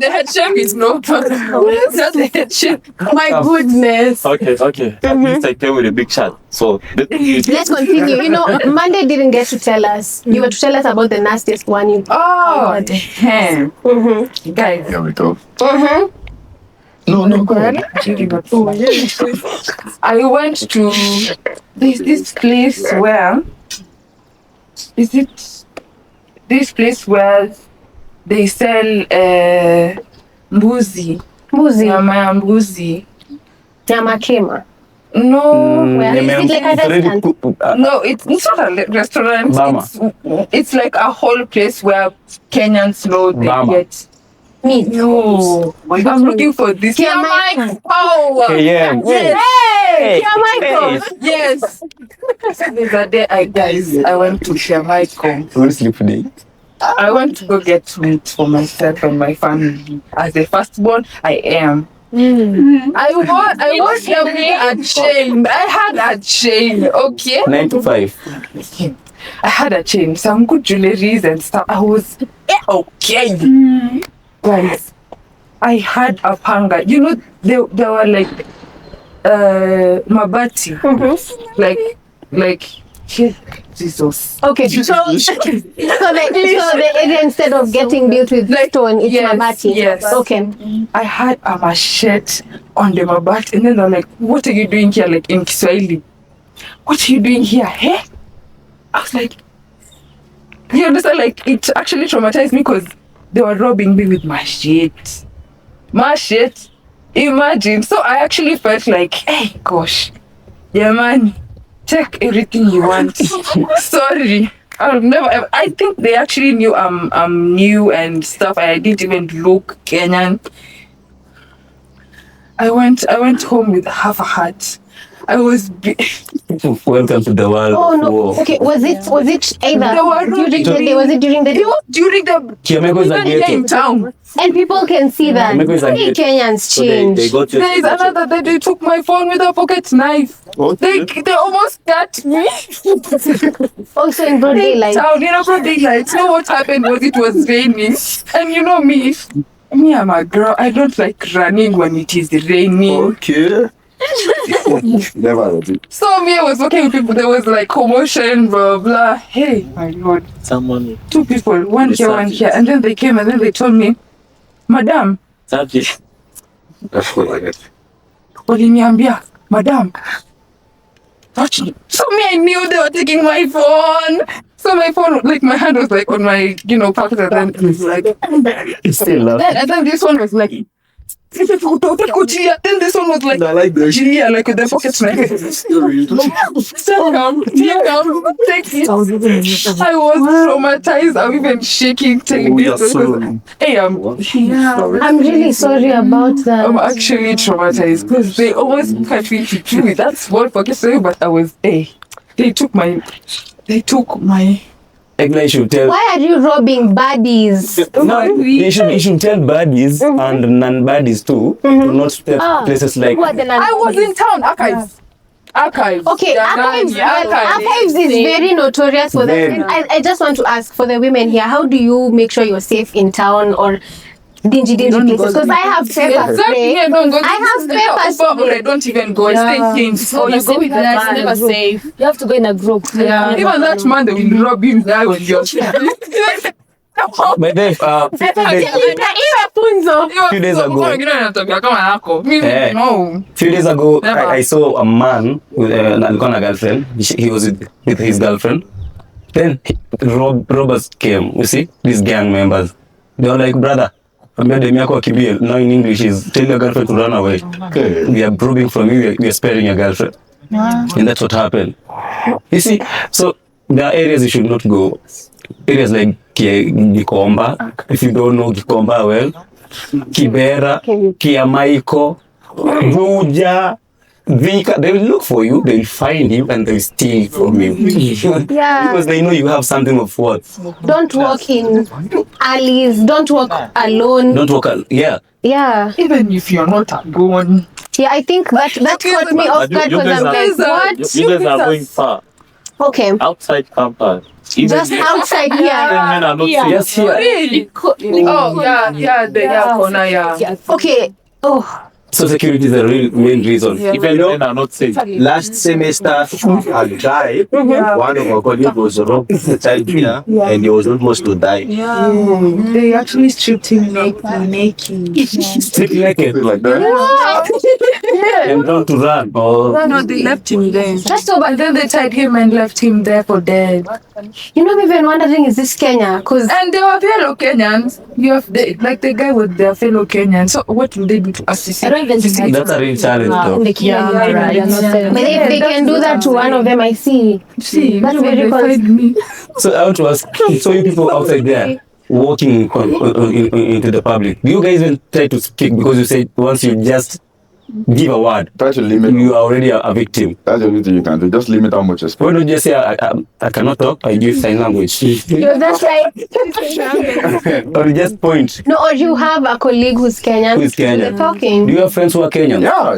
the head shape is no. It's not the head shape. My goodness. Okay. At least I came with a big shot. So Let's continue. You know, Monday didn't get to tell us. You were to tell us about the nastiest one you. Oh, damn. Guys. Here we go. No, go ahead. I went to this place where this place where they sell mbuzi. Nyama ya mbuzi. Nyama kema. No, Where is it like a restaurant? no, it's not a restaurant. Bama. It's like a whole place where Kenyans know they Bama. get. Meat. No, I'm looking for this. Kiamaiko. Oh, yeah. Hey! Kiamaiko. yes. There's a day I went to Kiamaiko. Who's sleep today? I went to go get meat for myself and my family. As the firstborn, I am. I was having a chain. I had a chain, okay? 9 to 5. I had a chain, some good jewelries and stuff. I was okay. Guys, I had a panga. You know, they were like mabati. Like Jesus. Okay, so the area instead of getting built with stone, it's mabati. Yes. Okay. I had a machete on the mabati, and then they're like, "What are you doing here?" Like in Kiswahili, "What are you doing here?" Hey, I was like, you understand? Like it actually traumatized me because they were robbing me with machete. Imagine. So I actually felt like, hey, gosh, yeah, man, take everything you want. Sorry, I'll never. I think they actually knew I'm new and stuff. I didn't even look Kenyan. I went home with half a heart. I was. Welcome to the world. Oh no. Whoa. Okay. Was it either during the day? Was it during the day? During the Kiameko is a ghetto. in town. And people can see that. Kiameko is a Hey, ghetto. Kenyans So change. they got There is another day they took my phone with a pocket knife. Okay. They almost cut me. Also in broad daylight. Town, broad daylight. You know what happened was it was raining. And you know me, I'm a girl. I don't like running when it is raining. Okay. Never did. So me, I was walking with people. There was like commotion, blah blah. Hey, my lord. someone Two people, one here, one here. And then they came and then they told me, Madam, subject. waliniambia, Madam, touch me. So me, I knew they were taking my phone. So my phone, like my hand was like on my, pocket, and then it was like, It's still love. and then this one was like, Then this one was like, I like the yeah, like with the pockets. Take it. I was traumatized. I'm even shaking. Telling this because, hey, I'm really sorry about that. I'm actually traumatized because they almost cut me to chew. That's one pocket story, but I was They took my. Egla, you should tell. Why are you robbing baddies? No, you should tell baddies and non-baddies too to not step places like. I was in town. Archives. Okay, archives is very notorious for that. And I just want to ask for the women here, how do you make sure you're safe in town or dingy places? Because I have papers. I have papers. Don't even go. Stay clean. Oh, you go with that. It's never safe. You have to go in a group. Yeah. Even that man, they will rob him there when you're But then, few days ago, I saw a man with a girlfriend. He was with his girlfriend. Then robbers came. You see, these gang members. They were like, brother, now in English is tell your girlfriend to run away. Okay. We are robbing from you. We are sparing your girlfriend. And that's what happened. You see, so there are areas you should not go. Areas like Gikomba, if you don't know Gikomba well, Kibera, Kiamaiko, Buja, Vika, they will look for you, they will find you, and they will steal from you. Yeah. Because they know you have something of worth. Don't walk in alleys, don't walk alone. Don't walk alone, yeah. Yeah. Even if you're not alone. Yeah, I think that caught me off guard because I'm like, what? You guys are going far. Okay. Outside campus. Just outside here. Just here. Really? Oh, yeah, corner, yeah. Okay. Oh. So security is the real main reason. Even men are not safe. Last semester, a guy, one of our colleagues was robbed inside here, and he was almost to die. Yeah. They actually stripped him naked. Stick naked like that. And don't to run. No, they left him there. Just so But then they tied him and left him there for dead. You know, I'm even wondering, is this Kenya? And they were fellow Kenyans. Like the guy with their fellow Kenyans. So what will they do to assist? I don't even think That's a real challenge though. But if they can do that to one of them, I see. That's very cool. So I want to ask, so you people outside there walking into the public, do you guys even try to speak? Because you said once you just give a word, Try to limit. you are already a victim. That's the only thing you can do. Just limit how much you Why spend. don't you just say, I cannot talk, I use sign language? You're just like, Or you just point. no, or you have a colleague who's Kenyan. Who is Kenyan? They're talking. Do you have friends who are Kenyan? Yeah.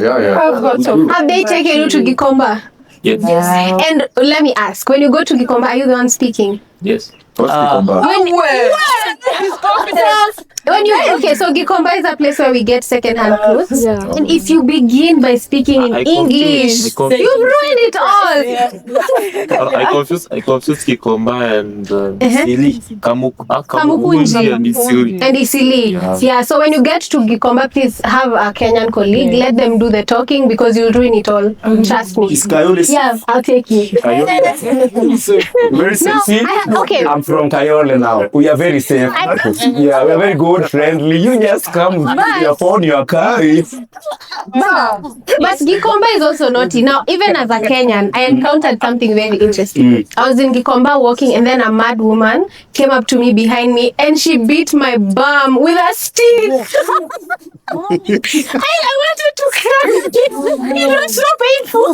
Have they taken you to Gikomba? Yes. And let me ask, when you go to Gikomba, are you the one speaking? Yes. What's the combat? Okay, so Gikomba is a place where we get second-hand clothes. Yeah. And if you begin by speaking in English, you've ruined it all. I confused Kikomba and Isili. Kamukunji and Isili. And Isili. Yeah, so when you get to Gikomba, please have a Kenyan colleague. Let them do the talking because you'll ruin it all. Trust me. Yeah, I'll take you. Very sexy. Okay. I'm from Kayole now. We are very safe. Yeah, we are very good, friendly. You just come with your phone, your car. But Gikomba is also naughty. Now, even as a Kenyan, I encountered something very interesting. I was in Gikomba walking, and then a mad woman came up to me behind me, and she beat my bum with a stick. I wanted to cry. It was so painful.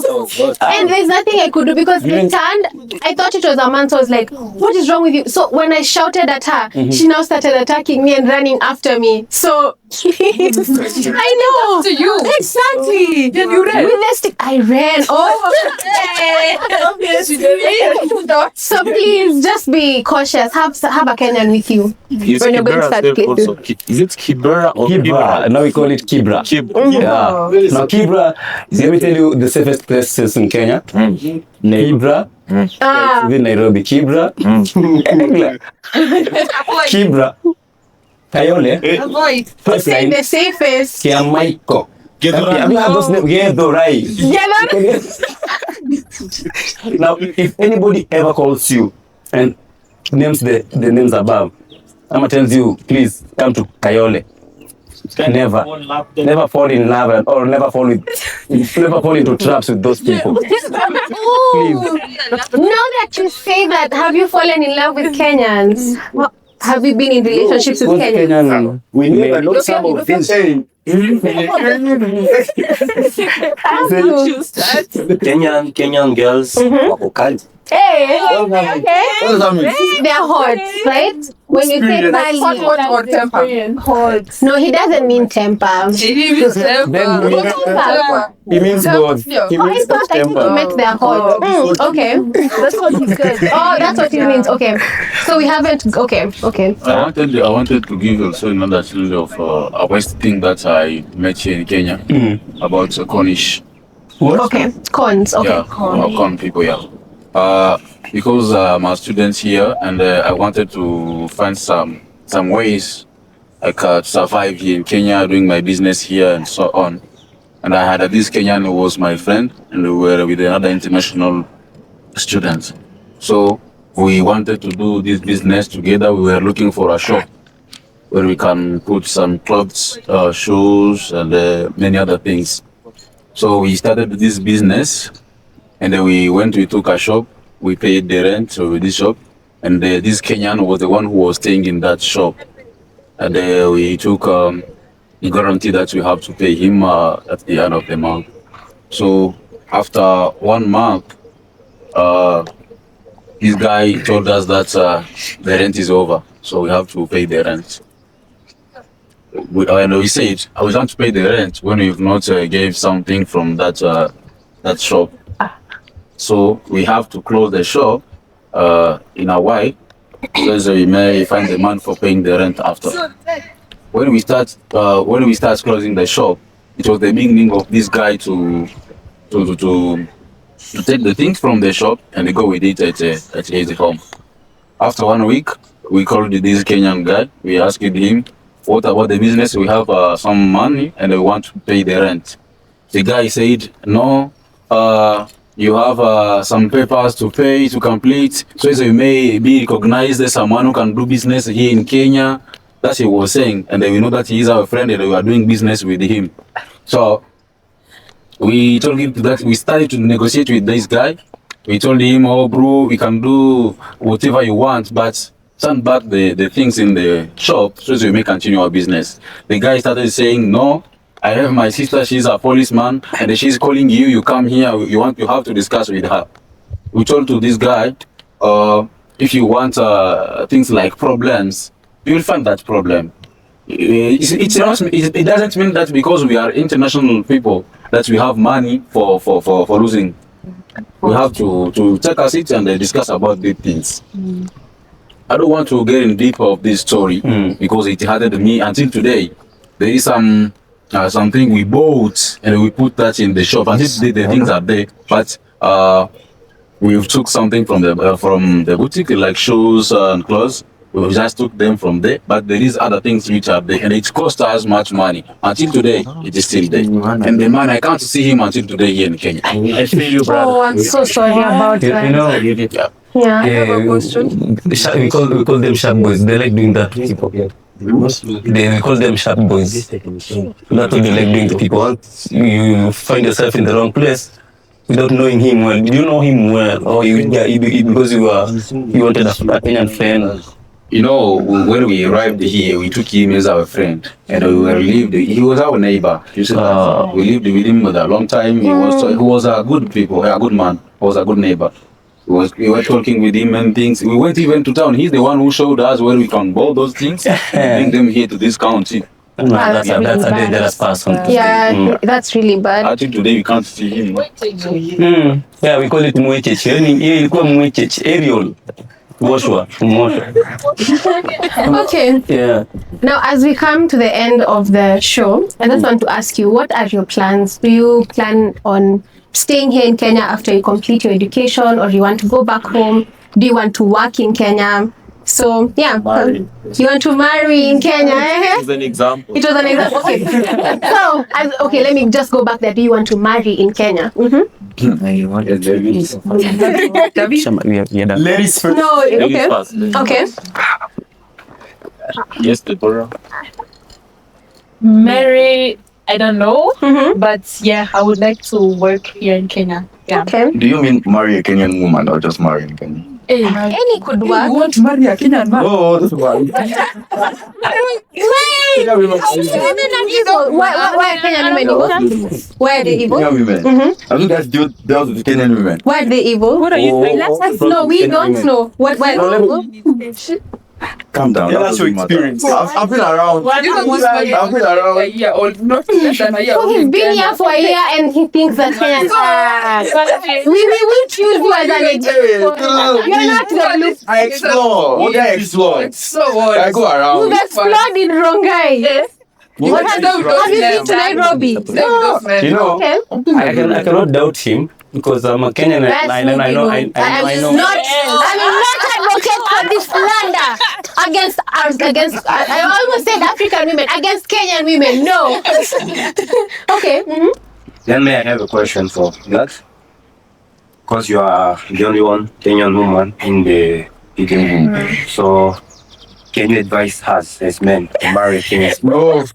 And there's nothing I could do because it turned. I thought it was a man, so I was like, what is wrong with you? So when I shouted at her, she now started attacking me and running after me. So I know. To you. Exactly. Then you ran. With the stick, I ran. So please just be cautious. Have a Kenyan with you when you're going to start places. Is it Kibera or Kibra. Now we call it Kibra. Yeah. Now Kibra is, let me tell you, the safest places in Kenya. Kibra. Even Nairobi. Kibra. Kibra. Kayole. Avoid. Say the safest. Kiamaiko. Have you heard those names? Gedo, right? Now, if anybody ever calls you and names the names above, Amma tells you, please come to Kayole. Never fall in love or never fall into traps with those people. Please. Now that you say that, have you fallen in love with Kenyans? Have you been in relationships with Kenyans? We never know some of these. Kenyan girls wako kali. Hey, okay. They're hot, right? When you say Bali, Hot temper. hot. No, he doesn't mean temper. He means both. He I means thought I think you meant they're hot. Okay. That's what he said. Oh, that's what it means. Okay. So we haven't. Okay. I wanted to give also another story of a West thing that I met here in Kenya about Cornish. Okay. Cons. Okay. Yeah, corn people. Yeah. Because I'm a student here, and I wanted to find some ways I could survive here in Kenya, doing my business here and so on. And I had this Kenyan who was my friend, and we were with another international student. So we wanted to do this business together. We were looking for a shop where we can put some clothes, shoes, and many other things. So we started this business, and then we took a shop. We paid the rent of this shop, and this Kenyan was the one who was staying in that shop. And we took a guarantee that we have to pay him at the end of the month. So after 1 month, this guy told us that the rent is over, so we have to pay the rent. And we said, I was going to pay the rent when we've not gave something from that shop. So we have to close the shop in a while, so we may find the man for paying the rent after. When we start closing the shop, it was the beginning of this guy to take the things from the shop and go with it at his home. After 1 week, we called this Kenyan guy. We asked him, what about the business? We have some money and we want to pay the rent. The guy said, no, you have some papers to pay, to complete, so you may be recognized as someone who can do business here in Kenya. That's what he was saying. And we know that he is our friend and we are doing business with him. So we told him that we started to negotiate with this guy. We told him, oh bro, we can do whatever you want, but send back the things in the shop so we may continue our business. The guy started saying, no, I have my sister, she's a policeman, and she's calling you, you come here, you have to discuss with her. We told to this guy, if you want things like problems, you will find that problem. It doesn't mean that because we are international people that we have money for losing. We have to take a seat and discuss about these things. I don't want to get in deep of this story because it hurted me until today. There is something we bought and we put that in the shop. Until today the things are there, but we took something from the boutique like shoes and clothes. We just took them from there, but there is other things which are there, and it cost us much money. Until today, it is still there. And the man, I can't see him until today here in Kenya. I feel you, brother. Oh, I'm so sorry about that. You know, Yeah. I have a question. we call them sharp boys. They like doing that to people. We call them sharp boys. That's what they like doing to people. Once you find yourself in the wrong place without knowing him well, you know him well, or because you wanted a Kenyan friend. You know, when we arrived here, we took him as our friend, and he was our neighbor. You see, we lived with him for a long time. He was a good man. He was a good neighbor. We were talking with him and things. We went even to town. He's the one who showed us where we can buy those things and bring them here to this county. That's a dangerous person. Yeah, that's really bad. Until today, we can't see him. Yeah, we call it mwechech. Yeye ilikuwa mwechech, aerial. Okay. Yeah. Now, as we come to the end of the show, I just want to ask you, what are your plans? Do you plan on staying here in Kenya after you complete your education, or you want to go back home? Do you want to work in Kenya? So, yeah. You want to marry in Kenya? It was an example. It was an example. Okay. So, let me just go back there. Do you want to marry in Kenya? Ladies first. No, okay. Okay. Yes, Deborah. Marry, I don't know, but yeah, I would like to work here in Kenya. Yeah. Okay. Do you mean marry a Kenyan woman or just marry in Kenya? Any could You work. want to marry a Kenyan man? Oh, that's one. Why Kenyan women evil? Why are they evil? Kenyan women. Have you guys dealt with Kenyan women? Why are they evil? What are you saying? No, we don't know. Why are they evil? Calm down. Yeah, that that's your doesn't matter. experience. I've been around. You know, this man I've been around. a year or not less than a year. So he's been here for a year and he thinks that Kenyans we will choose you as an example. You're not the blue. I explore. What I explore? So what? I go around. You've explored in Rongai. What Have I you been to Nairobi? You know, Okay. I cannot doubt him because I'm a Kenyan and I know. I will not advocate for this slander against I almost said African women against Kenyan women. No. Okay. Then may I have a question for that? Because you are the only one Kenyan woman in the meeting. So can you advise us as men to marry a Kenyan woman? No. As a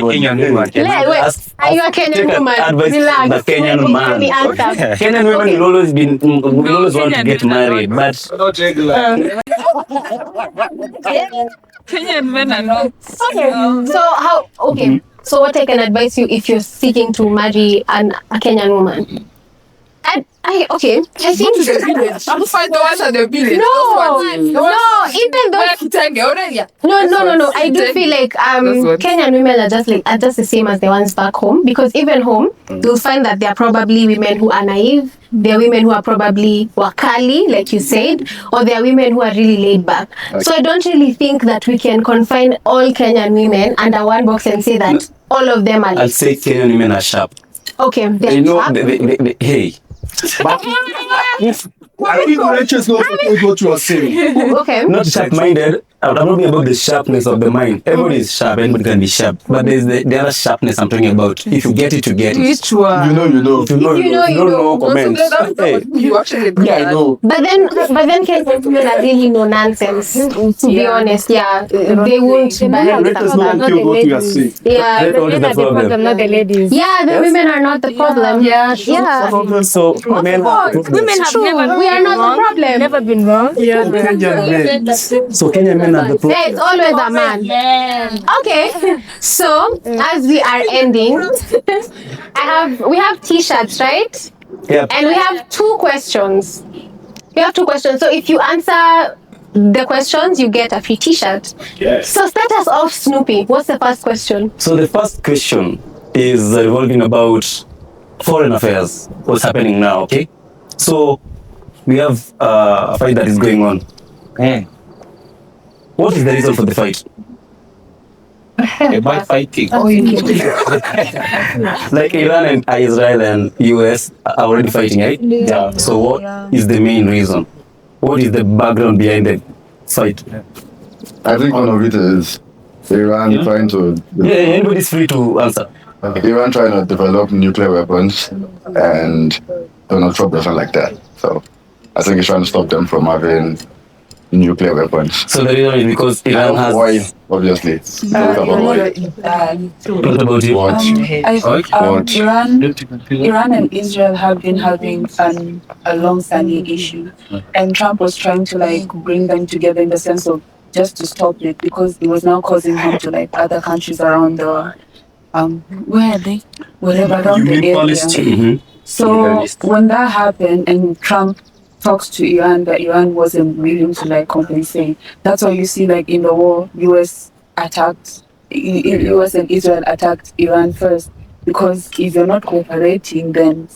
Kenyan woman, can you Wait, are you a Kenyan woman? Advice Relax. the Kenyan man. The answer. Kenyan women will always want to get married, but Kenyan men are not. Okay. So what I can advise you if you're seeking to marry a Kenyan woman? I think I'm find the ones at the village. no, even though no. I do feel like Kenyan women are just the same as the ones back home, because even home you'll find that there are probably women who are naive, there are women who are probably wakali, like you said, or there are women who are really laid back. So I don't really think that we can confine all Kenyan women under one box and say that all of them are. I'll say Kenyan women are sharp. Okay, They know. Hey. I think Rachel's not what you are saying. Okay. Not sharp-minded. I'm not talking about the sharpness of the mind. Everybody is sharp. Everybody can be sharp. But there's the other sharpness I'm talking about. If you get it, you get it. Which one? You know. If you know, you don't know. Comment. Hey. You actually Yeah, I know. But then Kenyan women are really no nonsense. To be honest, they won't buy Let us know until what you are saying. Yeah, That's always the problem. not the ladies. yeah, the women are not the problem. Yeah. So men, Women have True, never we are been not the wrong. problem. Never been wrong. so Kenyan men are the problem. It's always a man. Okay, so as we are ending, we have t-shirts, right? Yeah. And we have two questions. So if you answer the questions, you get a free t-shirt. Yes. So start us off, Snoopy. What's the first question? So the first question is revolving about foreign affairs. What's happening now? Okay. So we have a fight that is going on. What is the reason for the fight? Am I fighting? Like Iran and Israel and US are already fighting, right? Yeah. So what is the main reason? What is the background behind the fight? I think one of it is Iran trying to. Yeah, anybody's free to answer. Iran trying to develop nuclear weapons, and Donald Trump doesn't like that. So I think he's trying to stop them from having nuclear weapons. So the reason is because Iran has oil, obviously. Not about oil. What about you? Iran and Israel have been having a long-standing issue, and Trump was trying to bring them together in the sense of just to stop it, because it was now causing harm to other countries around the where are they? Wherever around the area. So when that happened and Trump talks to Iran, that Iran wasn't willing to compensate. That's why you see in the war, US and Israel attacked Iran first, because if you're not cooperating, then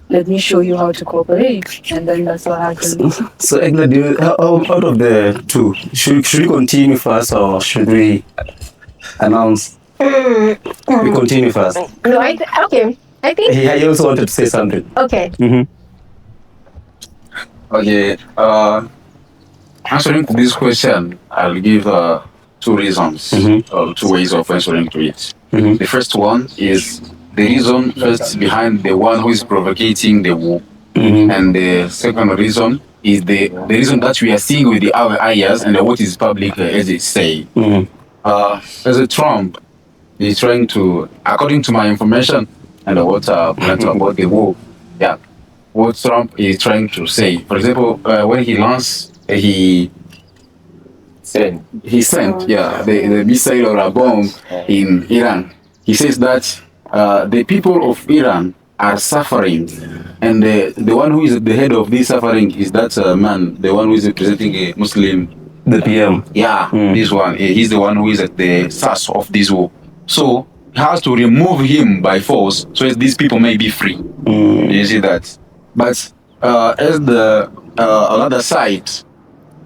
let me show you how to cooperate, and then that's what happened. So Egla, out of the two, should we continue first or should we announce? We continue first. No, okay. I think He also wanted to say something. okay. Okay. Answering to this question, I'll give two reasons, two ways of answering to it. The first one is the reason first behind the one who is provocating the war, and the second reason is the reason that we are seeing with our eyes and what is public, as it say. As a Trump, he's trying to, according to my information and what about the war, yeah, what Trump is trying to say. For example, when he launched, he sent the missile or a bomb in Iran. He says that the people of Iran are suffering, and the one who is at the head of this suffering is that man, the one who is representing a Muslim, the PM. Yeah, this one. He's the one who is at the source of this war. So he has to remove him by force, so as these people may be free. You see that? But as the another side,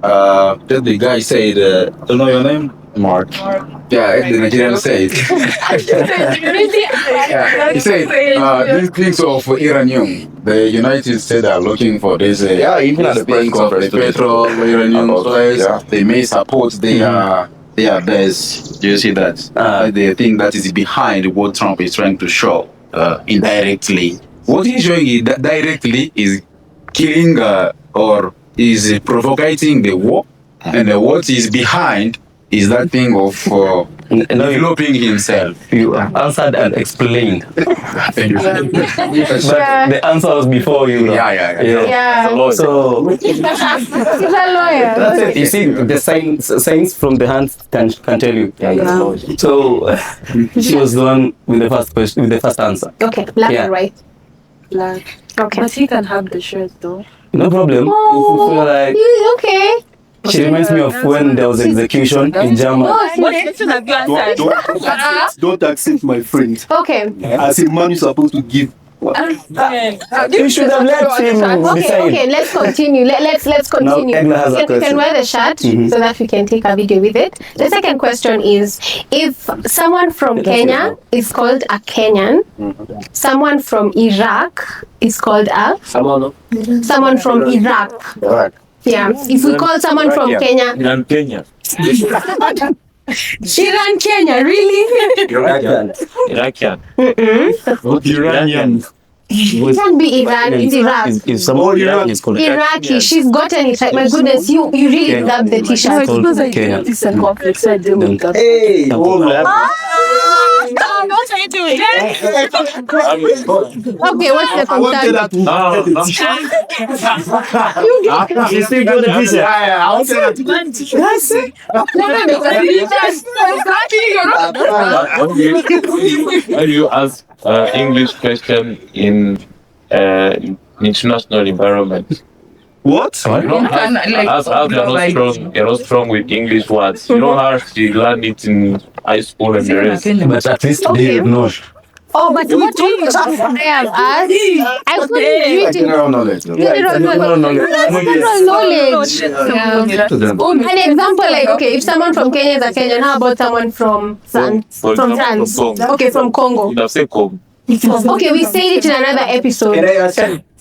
as the guy said, don't know your name? Mark. Yeah, as the Nigerian said. Yeah, he said these things of uranium, the United States are looking for this. Even at the press conference, the petrol, uranium source, they may support their base. Do you see that? They think that is behind what Trump is trying to show indirectly. What he's showing that directly is killing or is provoking the war, and what is behind is that thing of developing himself. You answered and explained. Thank you. But the answer was before you. Yeah. So He's a lawyer. that's it. You see, the signs from the hands can tell you. So she was the one with the first question, with the first answer. Okay, black and white. Black. Okay. But he can have the shirt though. No problem. If you feel like Okay. she reminds me of when there was execution in Germany. What question have you answered? Don't accept my friend. Okay. As a man, you're supposed to give. You should have let him decide. Okay, let's continue. Let's continue. Now, Egla has a You can question. wear the shirt so that we can take a video with it. The second question is, if someone from Kenya is called a Kenyan, someone from Iraq is called a someone from Iraq. Yeah. If we call someone from Kenya, Iran, Kenya. Iran, Kenya, really? Iraqian. Not Iranian. It can be Iran, it's Iraq. If someone Iraq is called Iraqi, she's gotten it right. My goodness, you really love the t-shirt. Kenya. This and conflict, so I deal with that. Hey, What are you doing? Okay, what's the concern? You still got the t-shirt. I want to say When you ask English question in international environment, What? you know, as you're not strong with English words. You know how she learned it in high school and the rest. But at least they know. Oh, but what do you have asked? I couldn't read it. general knowledge. General knowledge. An example, like, okay, if someone from Kenya is a Kenyan, how about someone from France? Okay, from Congo. You have said Congo. Okay, we said it in another episode.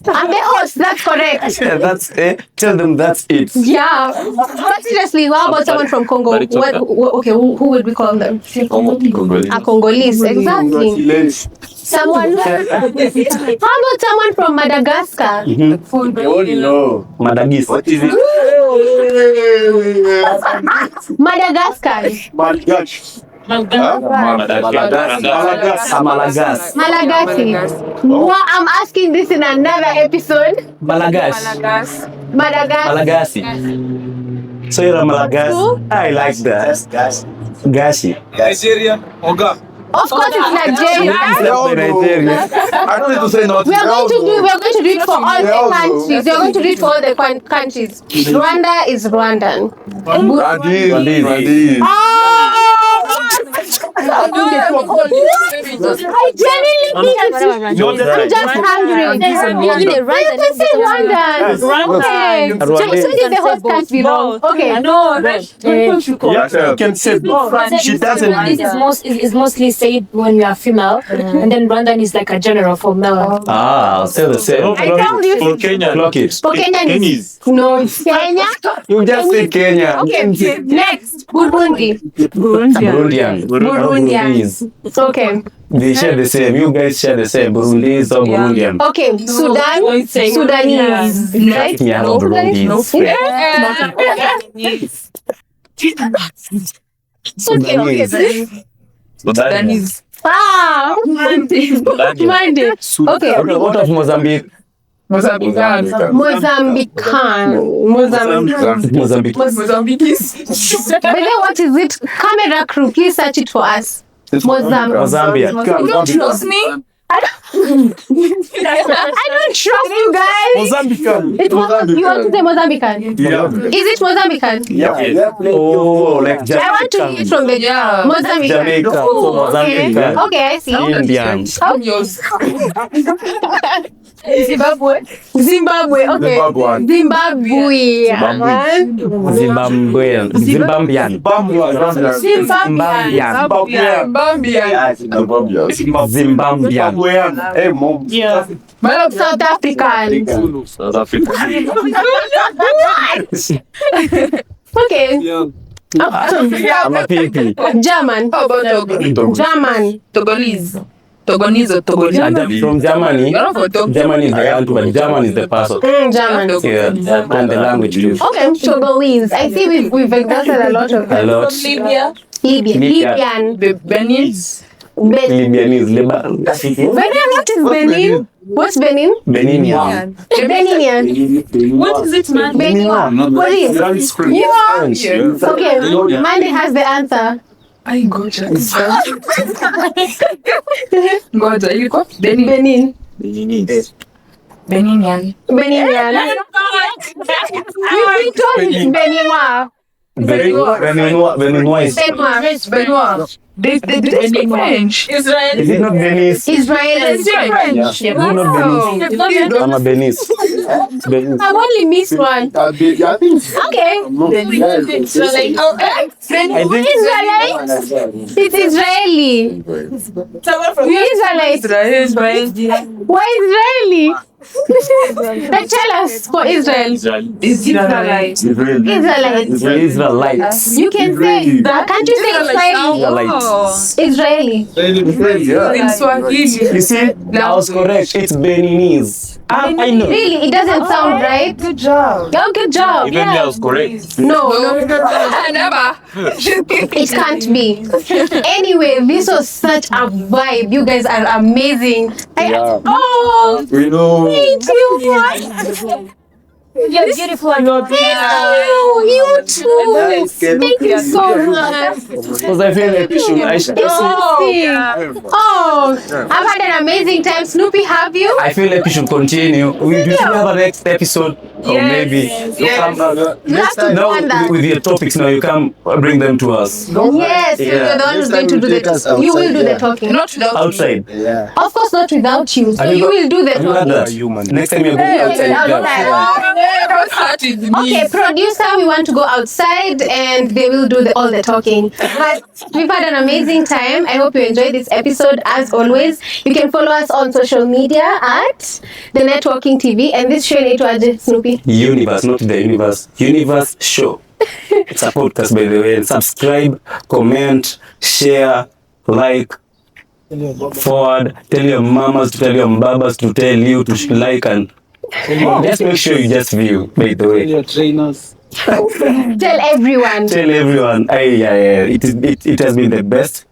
I'm the host, that's correct. Yeah, that's it. Tell them that's it. Yeah. But seriously, how about someone from Congo? But it's okay. Okay, who would we call them? A Congolese, exactly. Someone. How about someone from Madagascar? Madagascar. What is it? Madagascar. Malagasy. Well, I'm asking this in another episode. Madagascar. So you're a Malagasy. I like that. Gashi. Nigeria, Oga. Of course, it's Nigeria. I don't need to say nothing. We are going to do it for all the countries. We are going to do it for all the countries. Rwanda is Rwandan. Rwandese. I genuinely think I'm just hungry. You can say Rwandan. Okay. So did the host country wrong? Okay. You can say she doesn't. This is mostly said when we are female, and then Rwandan is like a general for male. Ah, still the same. I told you. For Kenya. Clock it. For Kenyan is no, it's Kenya. You just say Kenya. Okay, next Burundi. Burundian. Burundian. Okay. They share the same. You guys share the same. Burundis or Burundian. Okay, Sudan, Sudanese, right? Yeah, no, Burundis. Okay. Sudanese. Ah, Monday. Okay. What of Mozambique? Mozambican. Mozambiquis. But then what is it? Camera crew, please search it for us. Mozambique. You don't trust me? I don't trust you guys. Mozambican. You want to say Mozambican? Yeah. Is it Mozambican? Yeah. Oh, like Jamaican. I want to hear it from the Mozambican. Jamaica. So Mozambican. Okay, I see. Indian. Zimbabwe. Okay. Zimbabwean. Hey, mom. Yeah. South African. Okay. I'm a PP. German. How about Togo? German. Togolese. Togonese or Togolese? From Germany. Germany is the country, but German is the person. German. Yeah, and the language too. Okay, Togolese. I see we've exhausted a lot of them. A lot. Libya. Libyan. Beninese. Libyanese. Benin, what is Benin? What's Benin? Beninian. Beninian. What is it, man? Benin. What is? Yeah. Okay, Mandy has the answer. I goja. Goja, ilikuwa Benin. Beninian. Beninian. You told it's Beninois. Beninois. Benoit. They speak French. Israel. Is it not Venice? Israel. French. It's not Venice. I'm a Venice. Venice. I've only missed one. I think Okay. Israelite. It's Israeli. Someone from Israelite. Israel. Why Israeli? Tell us for Israel. Israelite. Israelites. Israelites. You can say, can't you say Israeli? Israeli. In Swahili. You see, I was correct. It's Beninese. I know. Really, it doesn't sound right. Good job. Oh, good job. Even me, I was correct. No, Never. it can't be. Anyway, this was such a vibe. You guys are amazing. Oh, we know. thank you. You're beautiful. Thank you too. Thank you so much. Because I feel like I've had an amazing time. Snoopy, have you? I feel like we should continue. Do you have a next episode? Or maybe you come with your topics now, you come bring them to us. Yes, you're the one who's going to do the talking. You will do the talking. Not without Outside. Yeah. Of course, not without you. So you will do the Have you heard talking. that? Next time you're going outside. Don't start with me. Okay, producer, we want to go outside and they will do all the talking. But we've had an amazing time. I hope you enjoyed this episode. As always, you can follow us on social media at the Netwalking TV, and this show inaitwaje, Snoopy? Universe, not the universe. Universe show. It's a podcast, by the way. And subscribe, comment, share, like, forward. Tell your mamas to tell your babas to tell you to like, and just make sure you just view, by the way. Your trainers. Tell everyone. Tell everyone. It has been the best.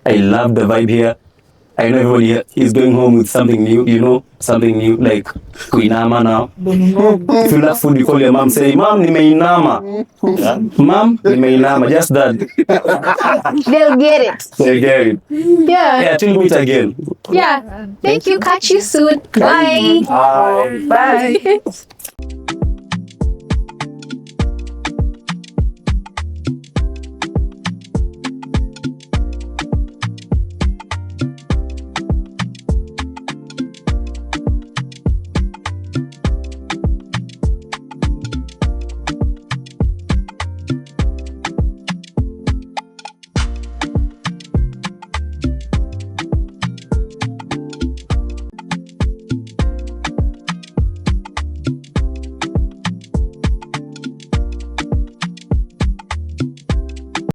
I love the vibe here. I know everybody here is going home with something new, something new, like kuinama now. If you love food, you call your mom, say, Mom, nimeinama. Mom, nimeinama. Just that. They'll get it. They'll get it. Yeah. Yeah, till we meet again. Yeah. Thank you. Catch you soon. Bye. Bye. Bye.